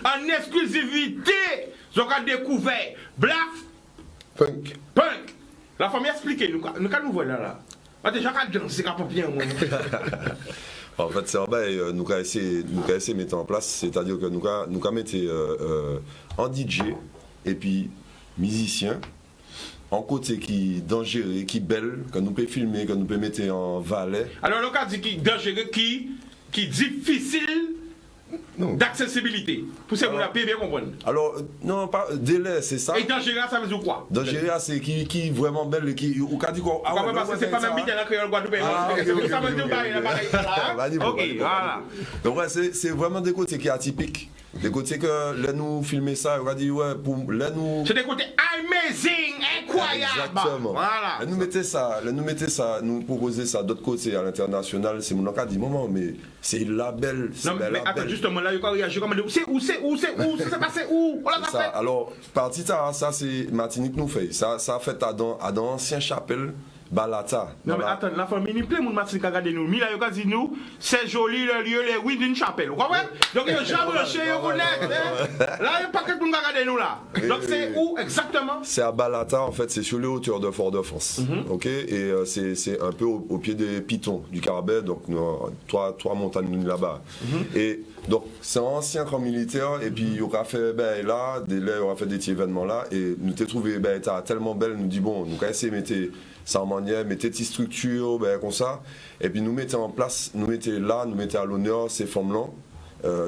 Speaker 2: En exclusivité, ils ont découvert Black
Speaker 6: Punk.
Speaker 2: Punk. La famille expliqué, nous quand nous voyons là. On a déjà dansé quand on vient.
Speaker 7: En fait, c'est un bail, nous avons essayé de mettre en place, c'est-à-dire que nous avons mis en DJ et puis musicien, en côté qui dangereux, qui belle, que nous pouvons filmer, que nous pouvons mettre en valet.
Speaker 2: Alors, le cas dit qui dangereux, qui difficile d'accessibilité. Pour ces gens-là, bien comprendre.
Speaker 7: Alors, non, pas délai, c'est ça.
Speaker 2: Et dangereux, ça veut dire quoi?
Speaker 7: Dangereux, c'est qui vraiment belle, ou qui dit quoi?
Speaker 2: Ah ouais, parce que c'est pas même bien dans le créole Guadeloupe. Ça veut dire pareil. Ok, voilà.
Speaker 7: Donc, ouais, c'est vraiment des côtés qui sont atypiques. Des côtés que là nous filmer ça, on va dire ouais pour là nous.
Speaker 2: C'est des côtés amazing, incroyable.
Speaker 7: Exactement.
Speaker 2: Voilà.
Speaker 7: Là nous mettez ça, nous proposer ça d'autres côtés à l'international. C'est mon cas dit maman mais c'est label.
Speaker 2: Non mais attends justement là il faut réagir comme c'est où c'est passé où on l'a
Speaker 7: ça,
Speaker 2: fait.
Speaker 7: Alors partie ça c'est Martinique nous fait. Ça fait à dans ancien chapelle. Balata.
Speaker 2: Non mais attends, la famille, plein de monde Martinique qui a regardé nous. Mila, il a dit nous, c'est joli le lieu, les ruines d'une chapelle. Vous comprenez? Donc il y a déjà branché, il connaît. Là, il n'y a pas que tout le monde qui a regardé nous là. Donc c'est où exactement?
Speaker 7: C'est à Balata, en fait, c'est sur les hauteurs de Fort-de-France. Ok? Et c'est un peu au pied des Pitons, du Carabet, donc trois montagnes là-bas. Et donc c'est un ancien camp militaire, et puis il aura fait, ben là, il aura fait des petits événements là, et nous t'ai trouvé, ben t'as tellement belle, nous dit bon, nous avons essayé de mettre ça en manière, mettez des structures, ben, comme ça, et puis nous mettez en place, nous mettez là, nous mettez à l'honneur ces femmes-là,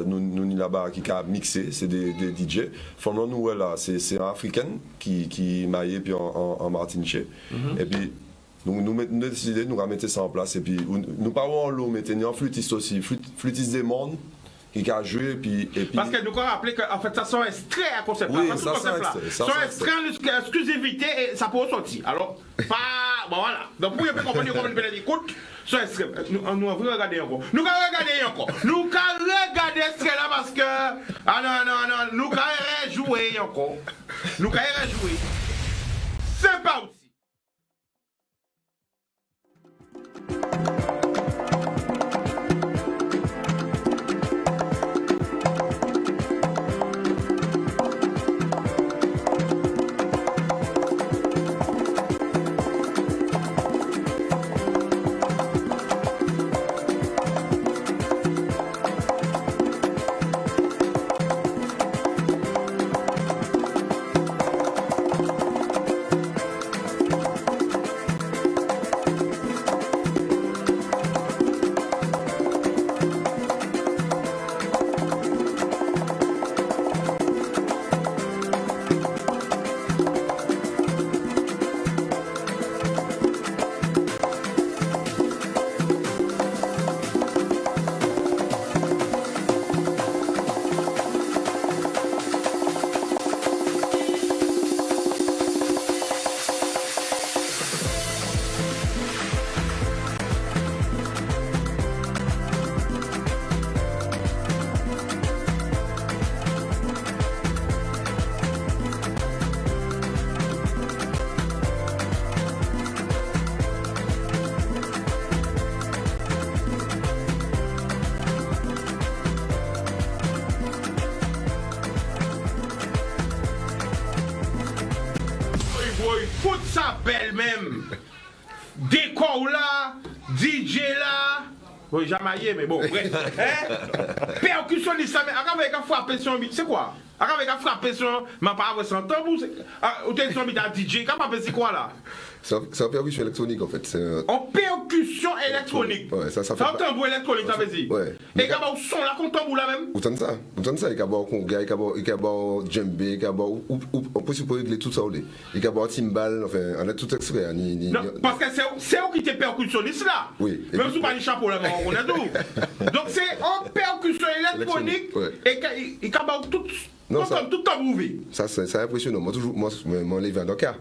Speaker 7: nous là-bas qui a mixé, c'est des DJ. Femmes-là, nous, ouais, là, c'est un Africain qui maillait puis en Martinique. Et puis, nous avons décidé, nous avons mis ça en place, et puis nous parlons en l'eau, mettez un flûtiste aussi, flûtiste des mondes, qui a joué, et puis...
Speaker 2: Parce que nous avons rappelé qu'en fait, ça sont extraits à concept là.
Speaker 7: Oui,
Speaker 2: ça sont extraits en exclusivité et ça peut ressortir. Alors, pas... Bon, voilà. Donc, pour que vous compreniez comment nous faisons des écoutes, sont extraits. Nous avons regardé encore. Nous avons regardé extrait là parce que... Ah non, nous avons rejoué encore. Nous avons rejoué. C'est pas aussi. Fout sa belle même. Décor là, DJ là. Oui, jamais, mais bon, bref. Percussionniste, mais avec un frapper sur un beat, c'est quoi? Avec un frapper sur ma parole sans tambour, ou t'es sur un beat à DJ, comment c'est quoi là?
Speaker 6: C'est en percussion électronique en fait.
Speaker 2: En percussion électronique.
Speaker 6: Ouais, ça fait.
Speaker 2: C'est un tambour électronique, ça veut dire.
Speaker 6: Ouais.
Speaker 2: Et quand on son là, qu'on tambour là même.
Speaker 6: Ou tant ça, il y a un conga, il y a un djembé, il y a on peut supposer régler tout ça. Il y a un timbal, enfin, on a tout extrait.
Speaker 2: Non, parce que c'est eux qui étaient percussionnistes là.
Speaker 6: Oui.
Speaker 2: Même si pas les chapeaux là, on a tout. Donc c'est en percussion électronique et il y a tout tambour.
Speaker 6: Ça c'est impressionnant. Moi toujours, moi les dans cas.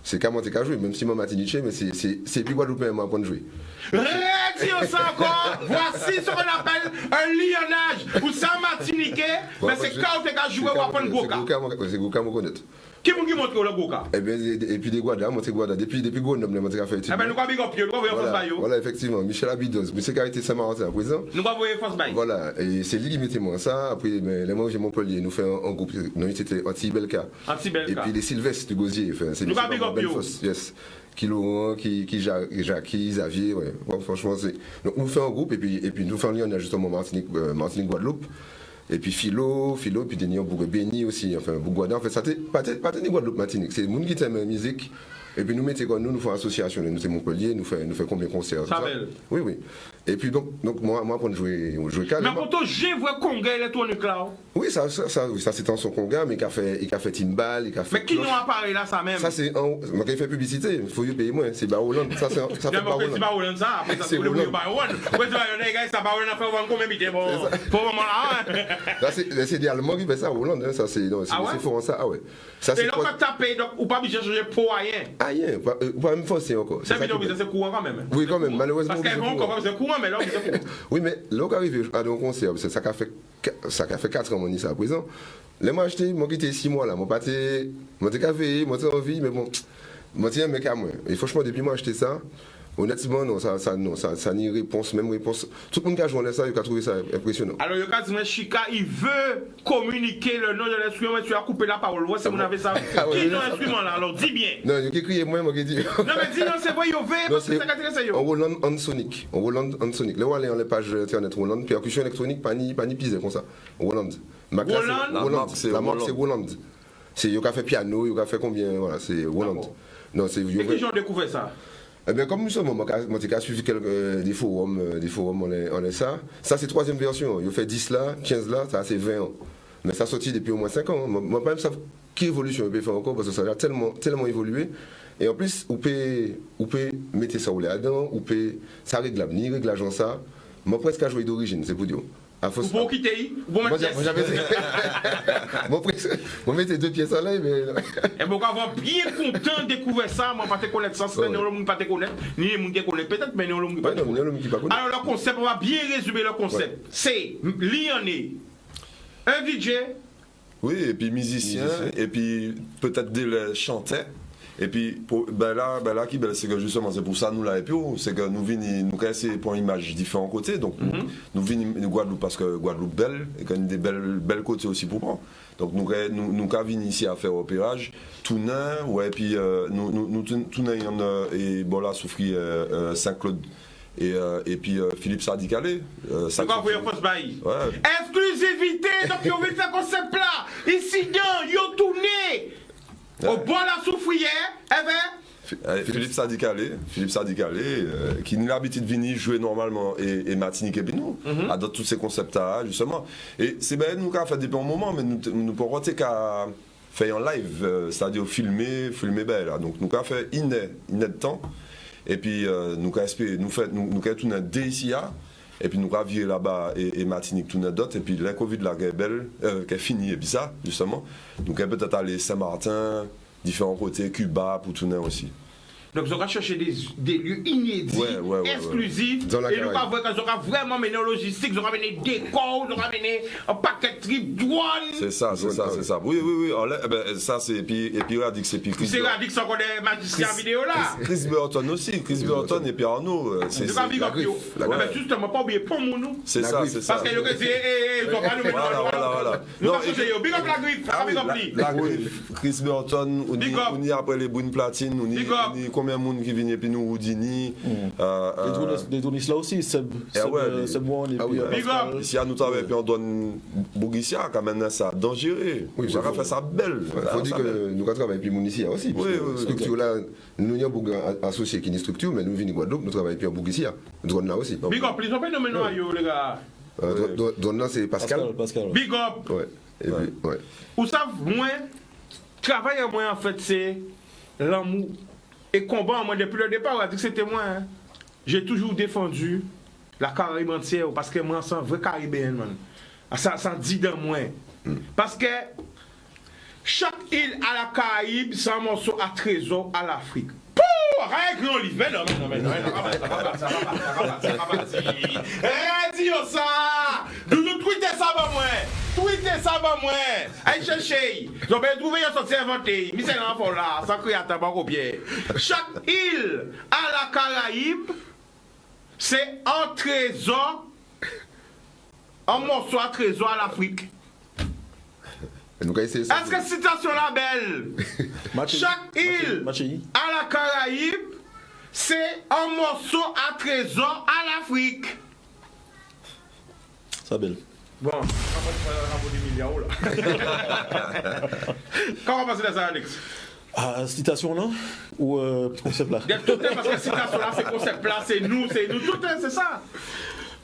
Speaker 6: C'est comment tu as joué, même si moi Martinique, mais c'est plus Guadeloupe moi pour jouer.
Speaker 2: Réaction ça encore. Voici ce qu'on appelle un lionnage ou Saint-Mathieu Martiniquais, mais c'est quand tu as joué ou apprendre Goka.
Speaker 6: C'est Goka, mon connaître.
Speaker 2: Qui m'a montré le Goka?
Speaker 6: Eh bien, et puis des Guada, moi c'est Guada. Depuis Grenoble, moi c'est fait.
Speaker 2: Eh bien, nous avons big up, nous avons France Bayo.
Speaker 6: Voilà, effectivement. Michel Abidos, Monsieur Carité Saint-Martin à présent.
Speaker 2: Nous avons France Bayo.
Speaker 6: Voilà, et c'est lui qui mettait moi ça. Après, les moi j'ai Montpellier, nous faisons un groupe, nous c'était Anti-Belka.
Speaker 2: Anti-Belka.
Speaker 6: Et puis les Sylvestre du Gosier, c'est
Speaker 2: nous avons big up,
Speaker 6: yes. Qui Laurent, qui Jackie, Xavier, ouais. Bon, franchement, c'est. Donc nous faisons un groupe, et puis nous faisons on a justement Martinique, Guadeloupe. Et puis Philo, puis des nions pour Béni aussi, enfin, pour Guadeloupe. En fait, ça pas de Guadeloupe, Martinique. C'est le monde qui aime la musique. Et puis nous mettons quoi, nous faisons association, nous c'est Montpellier, nous faisons combien de concerts?
Speaker 2: Ça
Speaker 6: oui. Et puis donc moi pour jouer calme.
Speaker 2: Mais pour toi, j'ai vu Conga électronique là.
Speaker 6: Oui, ça c'est en son Conga, mais il a fait timbal, il a fait.
Speaker 2: Mais qui n'ont appareil là ça même?
Speaker 6: Ça c'est moi qui fait publicité, il faut y payer moins, c'est Baroland, ça fait Baroland.
Speaker 2: C'est Baroland ça, après ça c'est Baroland. Ouais, les gars, ça Baroland fait voir combien de bon. Pour moment là.
Speaker 6: C'est des Allemands qui fait ça Hollande, ça c'est fort ça. Ah ouais. Ça
Speaker 2: c'est. Et là quand tu payé donc ou pas besoin de changer pour rien.
Speaker 6: Rien, pas même forcer encore.
Speaker 2: C'est courant quand même.
Speaker 6: Oui, quand même, malheureusement.
Speaker 2: Parce qu'elles vont encore c'est courant mais là c'est courant.
Speaker 6: Oui, mais là où arrive à un concert, ça a fait 4 ans mon ça à présent. Là moi acheté, moi quitté 6 mois là, mon pâté, mon café, mon envie mais bon, moi tiens mec à moi. Et franchement depuis moi acheté ça, honnêtement non, ça ni réponse, même réponse. Tout le monde qui a joué ça, il a trouvé ça impressionnant.
Speaker 2: Alors le cas de Chika, il veut communiquer le nom de l'instrument, mais tu as coupé la parole. Ouais, c'est vous avez ça. Qui est l'instrument là? Alors dis bien.
Speaker 6: Non, il a crié moi qui dit.
Speaker 2: Non mais dis non, c'est vrai, il veut parce que ça intéresse yo.
Speaker 6: On Roland on Sonic. Là où aller en les pages internet Roland, percussion électronique pas ni pisé comme ça. Roland. La marque c'est Roland. C'est il a fait piano, il a fait combien voilà, c'est Roland. Non, c'est
Speaker 2: et qui ont découvert ça?
Speaker 6: Eh bien, comme nous sommes, moi j'ai suivi des forums, on est ça. Ça, c'est 3e version. Il fait 10 là, 15 là, ça c'est 20 ans. Mais ça sorti depuis au moins 5 ans. Moi, pas même ça, qui évolution on peut faire encore, parce que ça a tellement évolué. Et en plus, on peut mettre ça au là-dedans, ça réglable, ni réglage en ça. Moi, presque à jouer d'origine, c'est pour dire.
Speaker 2: Vous pouvez quitter, vous mettez
Speaker 6: moi mettez 2 pièces à l'ail, mais.
Speaker 2: Et vous avoir bien content de découvrir ça, moi pas te connaître ça, c'est non le pas te connaître, ni les gens qui connaissent peut-être, mais non le monde pas connaître. Alors le concept, on va bien résumer le concept. C'est Lyonnais, un DJ.
Speaker 7: Oui, et puis musicien, et puis peut-être des chanteurs. Et puis, c'est que justement, c'est pour ça nous là, c'est que nous venons, nous casser pour une image différents côtés. Donc, nous venons de Guadeloupe parce que Guadeloupe belle, et qu'il y a des belles côtés aussi pour prendre. Donc, nous venons ici à faire opérage, tout neuf, ouais, et puis nous tout neuf, et bon là, souffrir Saint-Claude. Et puis Philippe Sadicalé.
Speaker 2: C'est quoi pour France Bailly?
Speaker 7: Ouais.
Speaker 2: Exclusivité, donc ils ont vu ce concept là. Ici, ils ont tourné. Au bon la souffrière,
Speaker 7: Philippe Sadicalé, qui n'a l'habitude de venir jouer normalement et Martinique et Bino, adopte tous ces concepts-là, justement. Et c'est bien, nous avons fait des bons moments, mais nous pouvons faire en live, c'est-à-dire filmer bien. Donc nous avons fait iné de temps, et puis nous avons tout un DCA. Et puis nous ravions là-bas et Martinique tout d'autres. Et puis la Covid là qui est belle, qui est finie et puis ça justement. Donc elle peut-être aller Saint-Martin, différents côtés, Cuba pour tout aussi.
Speaker 2: Donc ils auront cherché des lieux inédits, exclusifs. Et nous avons vu qu'ils auront vraiment mené en logistique, ils auront mené des décors, ils auront mené un paquet de trip douane.
Speaker 7: C'est ça. Oui. Ça c'est. Et puis Radix, c'est puis Chris.
Speaker 2: C'est Radix encore des magiciens vidéo là.
Speaker 7: Chris Burton aussi. Chris Burton et puis Arnaud.
Speaker 2: C'est pas big up yo. Mais justement, pas oublier pour nous.
Speaker 7: C'est ça.
Speaker 2: Parce que ils ont pas nous
Speaker 7: voilà.
Speaker 2: Non, big up la griffe, pas big up lui.
Speaker 7: La griffe. Chris Burton, on y après les bonnes platines, on y combien de monde qui vient et puis nous Houdini.
Speaker 5: Des Donis là aussi, Seb One et puis
Speaker 7: ici à nous travailler puis on donne Bougissia quand même ça dangereux. Oui, ça va faire ça belle.
Speaker 6: Il faut dire que nous travaillons puis Mounicia aussi. Structure là, nous avons associé qui est structure, mais nous venons de Guadeloupe, nous travaillons puis en Bougissia. Drone là aussi.
Speaker 2: Big up, ils ont pas nommé nous les gars.
Speaker 6: Drone là c'est Pascal.
Speaker 2: Big up.
Speaker 6: Ouais.
Speaker 2: Vous savez, moi, travail à moi en fait c'est l'amour. Et combat, moi, depuis le départ, on a dit que c'était moi. Hein. J'ai toujours défendu la Caraïbe entière parce que moi, c'est un vrai Caribéen, man. Ça dit dans moi. Parce que chaque île à la Caraïbe, c'est un morceau à trésor à l'Afrique. Pouh! Rien que l'olive. Non, ça va pas. Dis ça! Nous tweetez ça, moi! mettez ça pour moi. Allez chercher. Vous pouvez trouver un sorti inventé. Mais c'est l'enfant là, sans crier à tabac au pied. Chaque île à la Caraïbe, c'est un trésor, un morceau à trésor à l'Afrique. Est-ce que citation là belle? Chaque île à la Caraïbe, c'est un morceau à trésor à l'Afrique.
Speaker 5: Ça belle.
Speaker 2: Bon, comment on passe à ça, Alex?
Speaker 5: Ah, citation là? Ou concept là?
Speaker 2: Tout est parce que citation là, c'est concept là, c'est nous, tout est, c'est ça.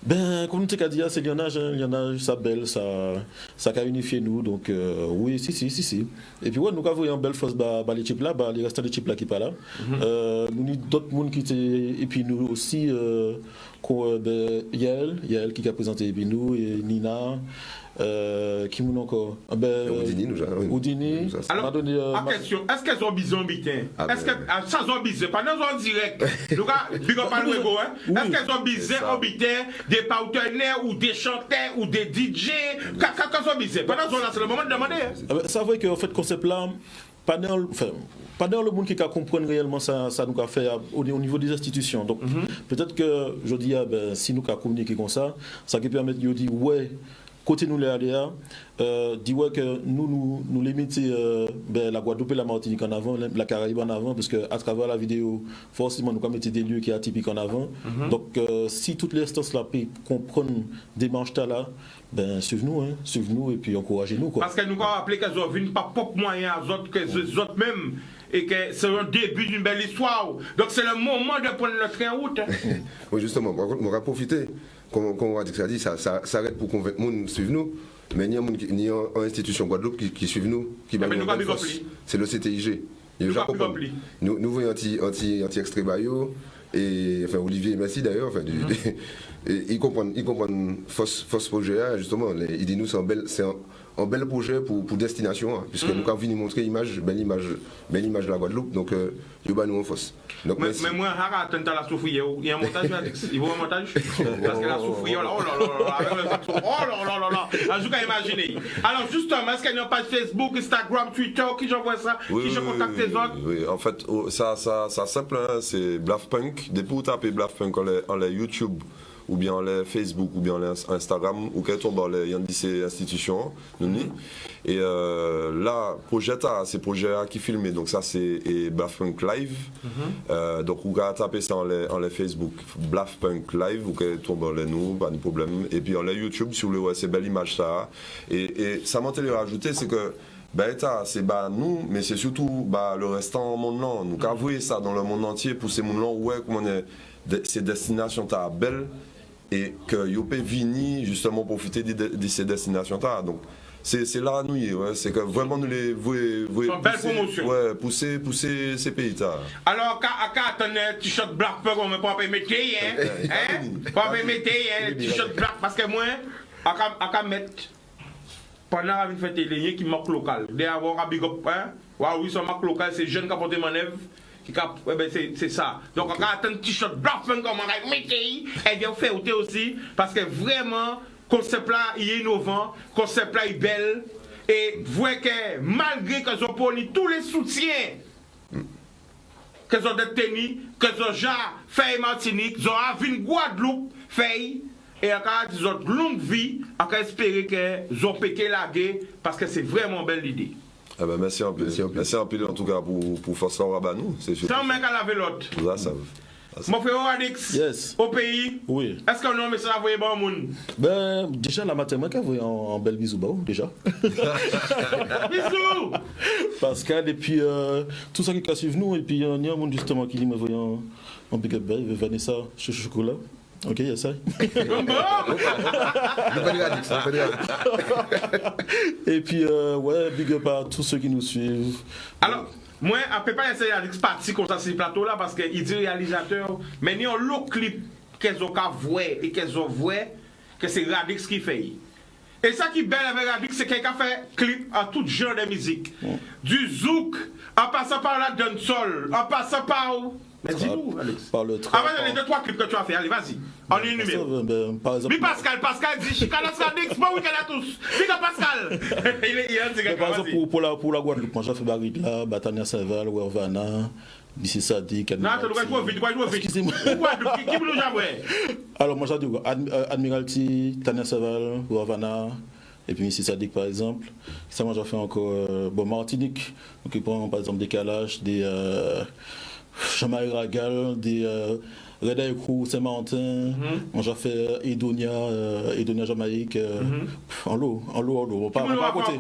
Speaker 5: Ben, comme tu as dit, c'est Lionage, ça belle, ça a unifié nous, donc oui, si. Et puis ouais, nous avons une belle force, les chips là, les restants des chips là qui sont pas là. Nous avons d'autres monde qui étaient, et puis nous aussi, Yael qui a présenté, et puis nous, et Nina. Qui nous encore
Speaker 6: Houdini nous a
Speaker 2: Houdini. Alors, question, est-ce qu'elles ont besoin de est-ce que ça ont besoin pas dans un direct nous big up à Luego hein est-ce qu'elles ont besoin des partenaires ou des chanteurs ou des DJ qu'elles ont besoin pendant ce c'est le moment de demander
Speaker 5: ça veut que en fait concept là pas dans le monde qui comprendre réellement ça nous a fait au niveau des institutions donc peut-être que je dis si nous avons communiqué comme ça qui permet de dire ouais côté nous les ADA, dit ouais que nous les mettons la Guadeloupe et la Martinique en avant, la Caraïbe en avant, parce qu'à travers la vidéo, forcément nous mettons des lieux qui sont atypiques en avant. Donc si toutes les instances là comprennent des manches là, suivez-nous et puis encouragez-nous.
Speaker 2: Parce que nous avons rappelé qu'elles ont vu pas propre moyen à autres que les autres même. Et que c'est le début d'une belle histoire. Donc c'est le moment de prendre le train en route.
Speaker 6: Oui, justement, on va profiter. Comme on a dit, ça s'arrête pour convaincre les gens de suivre nous. Mais il y a une institution Guadeloupe qui suit nous. C'est le CTIG. Nous voyons anti-extrait Bayo. Et enfin Olivier Messi d'ailleurs. Ils comprennent fausse projet. Justement, ils disent nous c'est un bel projet pour destination, puisque nous avons venu montrer belle image de la Guadeloupe, donc il y a nous en force.
Speaker 2: Mais moi, attends, la souffrière, il y a un montage, il faut un montage, parce que la souffrière, oh là là, je peux imaginer. Alors justement, est-ce qu'il y a une page Facebook, Instagram, Twitter, qui j'envoie ça, qui je contacte les autres?
Speaker 7: Oui, en fait, ça simple, c'est Bluffpunk, depuis vous tapez Bluffpunk en YouTube, ou bien les Facebook, ou bien les Instagram, ou qu'elles tombent dans les institutions, et là, projet c'est projet qui filmé, donc ça c'est Bluffpunk Live, donc vous pouvez taper ça en les Facebook, Bluffpunk Live, vous qu'elles tombent dans les nous, pas de problème, et puis en les YouTube, sur le c'est belle image ça, et ça m'a télé rajouter, c'est que c'est nous, mais c'est surtout le restant monde là, nous avons ça dans le monde entier pour ces mondes là, ouais, comment ces destinations ta belles, et que vous pouvez venir justement profiter de ces destinations là. Donc c'est là nous c'est que vraiment nous les pousser ces pays là.
Speaker 2: Alors quand attendre t-shirt black on me pas mettre pas mettre t-shirt black parce que moi à mettre pendant la fête les qui marque local d'avoir big up oui ça marque local c'est jeune qui a porté manœuvre. C'est ça. Donc, on a un t-shirt blanc, comme on a mis, et bien, on fait aussi, parce que vraiment, le concept là il est innovant, le concept là est belle, et vous voyez que malgré qu'ils ont pris tous les soutiens, qu'ils ont détenu, qu'ils ont déjà fait Martinique, qu'ils ont vu une Guadeloupe, fait, et encore ils ont une longue vie, on peut espérer qu'ils ont pété la guerre, parce que c'est vraiment une belle idée.
Speaker 7: Ah ben merci un peu. Merci un peu en tout cas pour faire ça à nous, c'est sûr.
Speaker 2: C'est un mec à laver l'autre. Mon frère Alex,
Speaker 5: yes.
Speaker 2: Au pays,
Speaker 5: oui.
Speaker 2: Est-ce qu'on a un message à envoyer bon monde?
Speaker 5: Ben, déjà, la matin, moi, j'ai envoyé un bel bisou, déjà.
Speaker 2: Bisous!
Speaker 5: Pascal, et puis tout ça qui a suivi nous, et puis il y a un monde justement qui m'a envoyé un big up, Vanessa, chocolat. Ok, il y a ça. Et puis, ouais, big up à tous ceux qui nous suivent.
Speaker 2: Alors, moi, on ne peut pas essayer avec parti comme ça sur ce plateau-là parce qu'il dit réalisateur, mais il y a un autre clip qu'elles ont vu et qu'elles ont vu que c'est Radix qui fait. Et ça qui est belle avec Radix, c'est quelqu'un qui fait clip à tout genre de musique. Du zouk, en passant par la dancehall, en passant par... Mais dis-nous, Alex.
Speaker 5: Par le trap.
Speaker 2: Ah, les 2-3 clips que tu as fait, allez, vas-y. On est numéro.
Speaker 5: Par exemple,
Speaker 2: Mais Pascal dit Chicana Sadix, bon week-end à tous. Vive Pascal.
Speaker 5: Par exemple, pour la Guadeloupe, moi j'ai fait Barit là, Batania Saint-Val, Wervana, Bissi Sadi,
Speaker 2: non, tu dois vite,
Speaker 5: excusez-moi.
Speaker 2: Qui vous jamais?
Speaker 5: Alors, moi j'ai dit Admiralty, Tania Saval, Wervana, et puis Bissi Sadi par exemple. Ça, moi j'ai fait encore Martinique, donc ils prennent par exemple des Kalash, des Chamaï Ragal, des Red Eye Crew, Saint-Martin. Moi j'ai fait Edonia Jamaïque, en l'eau. Pas à côté.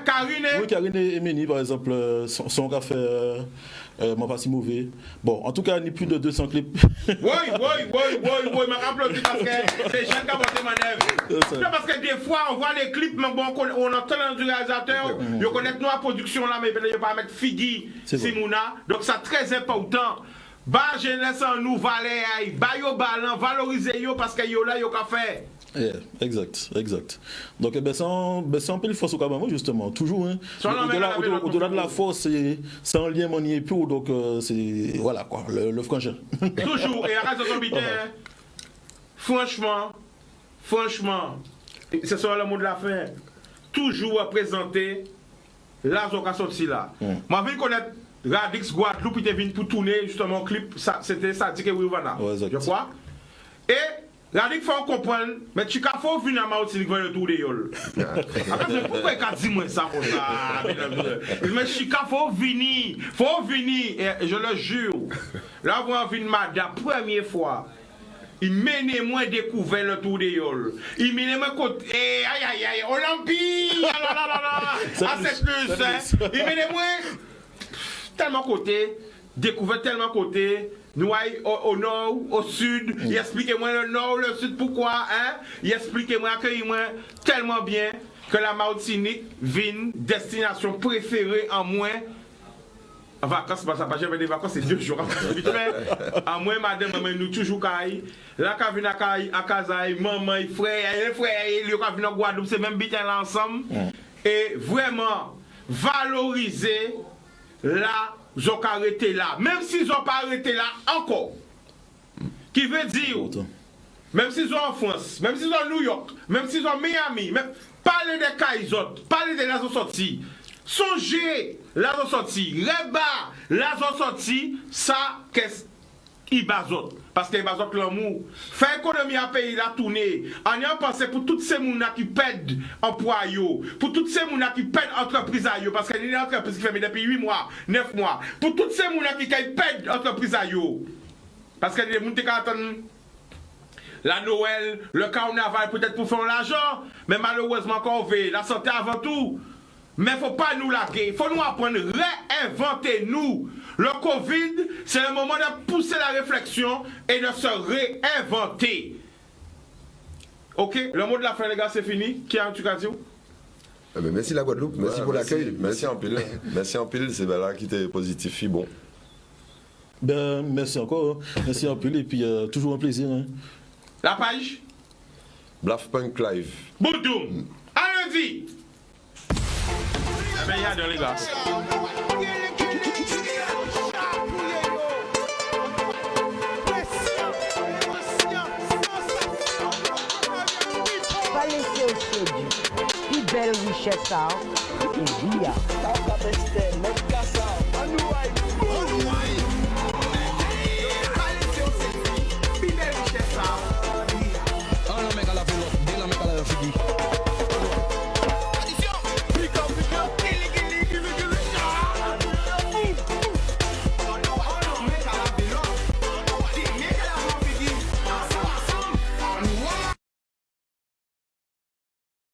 Speaker 2: Karine.
Speaker 5: Oui, Karine et Méni par exemple, son café. Moi pas si mauvais. Bon, en tout cas, il y a plus de 200 clips.
Speaker 2: Oui, mais rappelez-vous parce que c'est Jean qui a monté manœuvre. Parce que des fois, on voit les clips, mais bon, on entend le réalisateur, ils connaissent nous la production là, mais ils ne vont pas mettre Figui, Simouna. Donc, c'est très important. Bah, jeunesse en nous, valer, bah, yo balan, valoriser yo parce que yo là, yo qu'a fait.
Speaker 5: Yeah, exact. Donc, c'est un peu le force au Cameroun, justement, toujours. Hein. Au-delà de la force, c'est un lien manié pur, donc c'est, voilà quoi, le frangin.
Speaker 2: Toujours, et arrête de tomber, franchement, c'est ça le mot de la fin, toujours à présenter la zone sorti là. Moi, je veux connaître Radix Guadeloupe, il est venu pour tourner justement un clip, c'était ça, dit que Wilvana, je crois. Et Radix faut comprendre, mais tu as faut venir à Martinique voir le tour de Yol. Après, pourquoi il a dit moi ça comme ça? Mais Chica faut venir, et je le jure. Là, vous avez vu la première fois. Il mène moi découvert le tour de Yol. Il mène moi côté. Aïe, Olympie! C'est plus, il mène moi tellement côté, découvert tellement côté. Nous au nord, au sud, il explique-moi le nord, le sud, pourquoi, hein? Il explique-moi, accueille-moi tellement bien que la Martinique vient destination préférée en moins. En vacances, parce que j'avais des vacances, c'est 2 jours. En moins, madame, nous toujours caille. Là, quand vient à Kazaï, maman, frère, il quand vient à Guadeloupe, c'est même bien ensemble. Et vraiment, valoriser la ils ont arrêté là, même s'ils n'ont pas arrêté là encore. Qui veut dire, même s'ils sont en France, même s'ils sont en New York, même s'ils sont en Miami, même, parlez des cas autres, parlez de la sortie. Songez la sortie, reba la sortie, ça qu'est-ce qu'il bazot. Parce qu'il bazot l'amour. Faire économie à pays la tourner. En ayant pensé pour tous ces gens qui perdent emploi, pour tous ces gens qui perdent entreprise, parce qu'il y a une entreprise qui fait depuis 8 mois, 9 mois. Pour tous ces gens qui perdent entreprise, parce qu'il y a des gens qui attendent la Noël, le carnaval peut-être pour faire l'argent, mais malheureusement qu'on veut la santé avant tout. Mais il ne faut pas nous larguer, il faut nous apprendre à réinventer nous. Le Covid, c'est le moment de pousser la réflexion et de se réinventer. Ok, le mot de la fin, les gars, c'est fini. Qui a un truc à dire?
Speaker 6: Merci la Guadeloupe, merci pour l'accueil.
Speaker 7: Merci en pile. Merci en pile, c'est là qui était positif, bon.
Speaker 5: Ben, merci encore, merci en pile, et puis toujours un plaisir. Hein.
Speaker 2: La page?
Speaker 7: Blafpunk Live.
Speaker 2: Boudoum. À lundi. Eh bien, il y a deux, les gars.
Speaker 1: Pas laisser au sédu. Plus belle richesse, ça. Et via.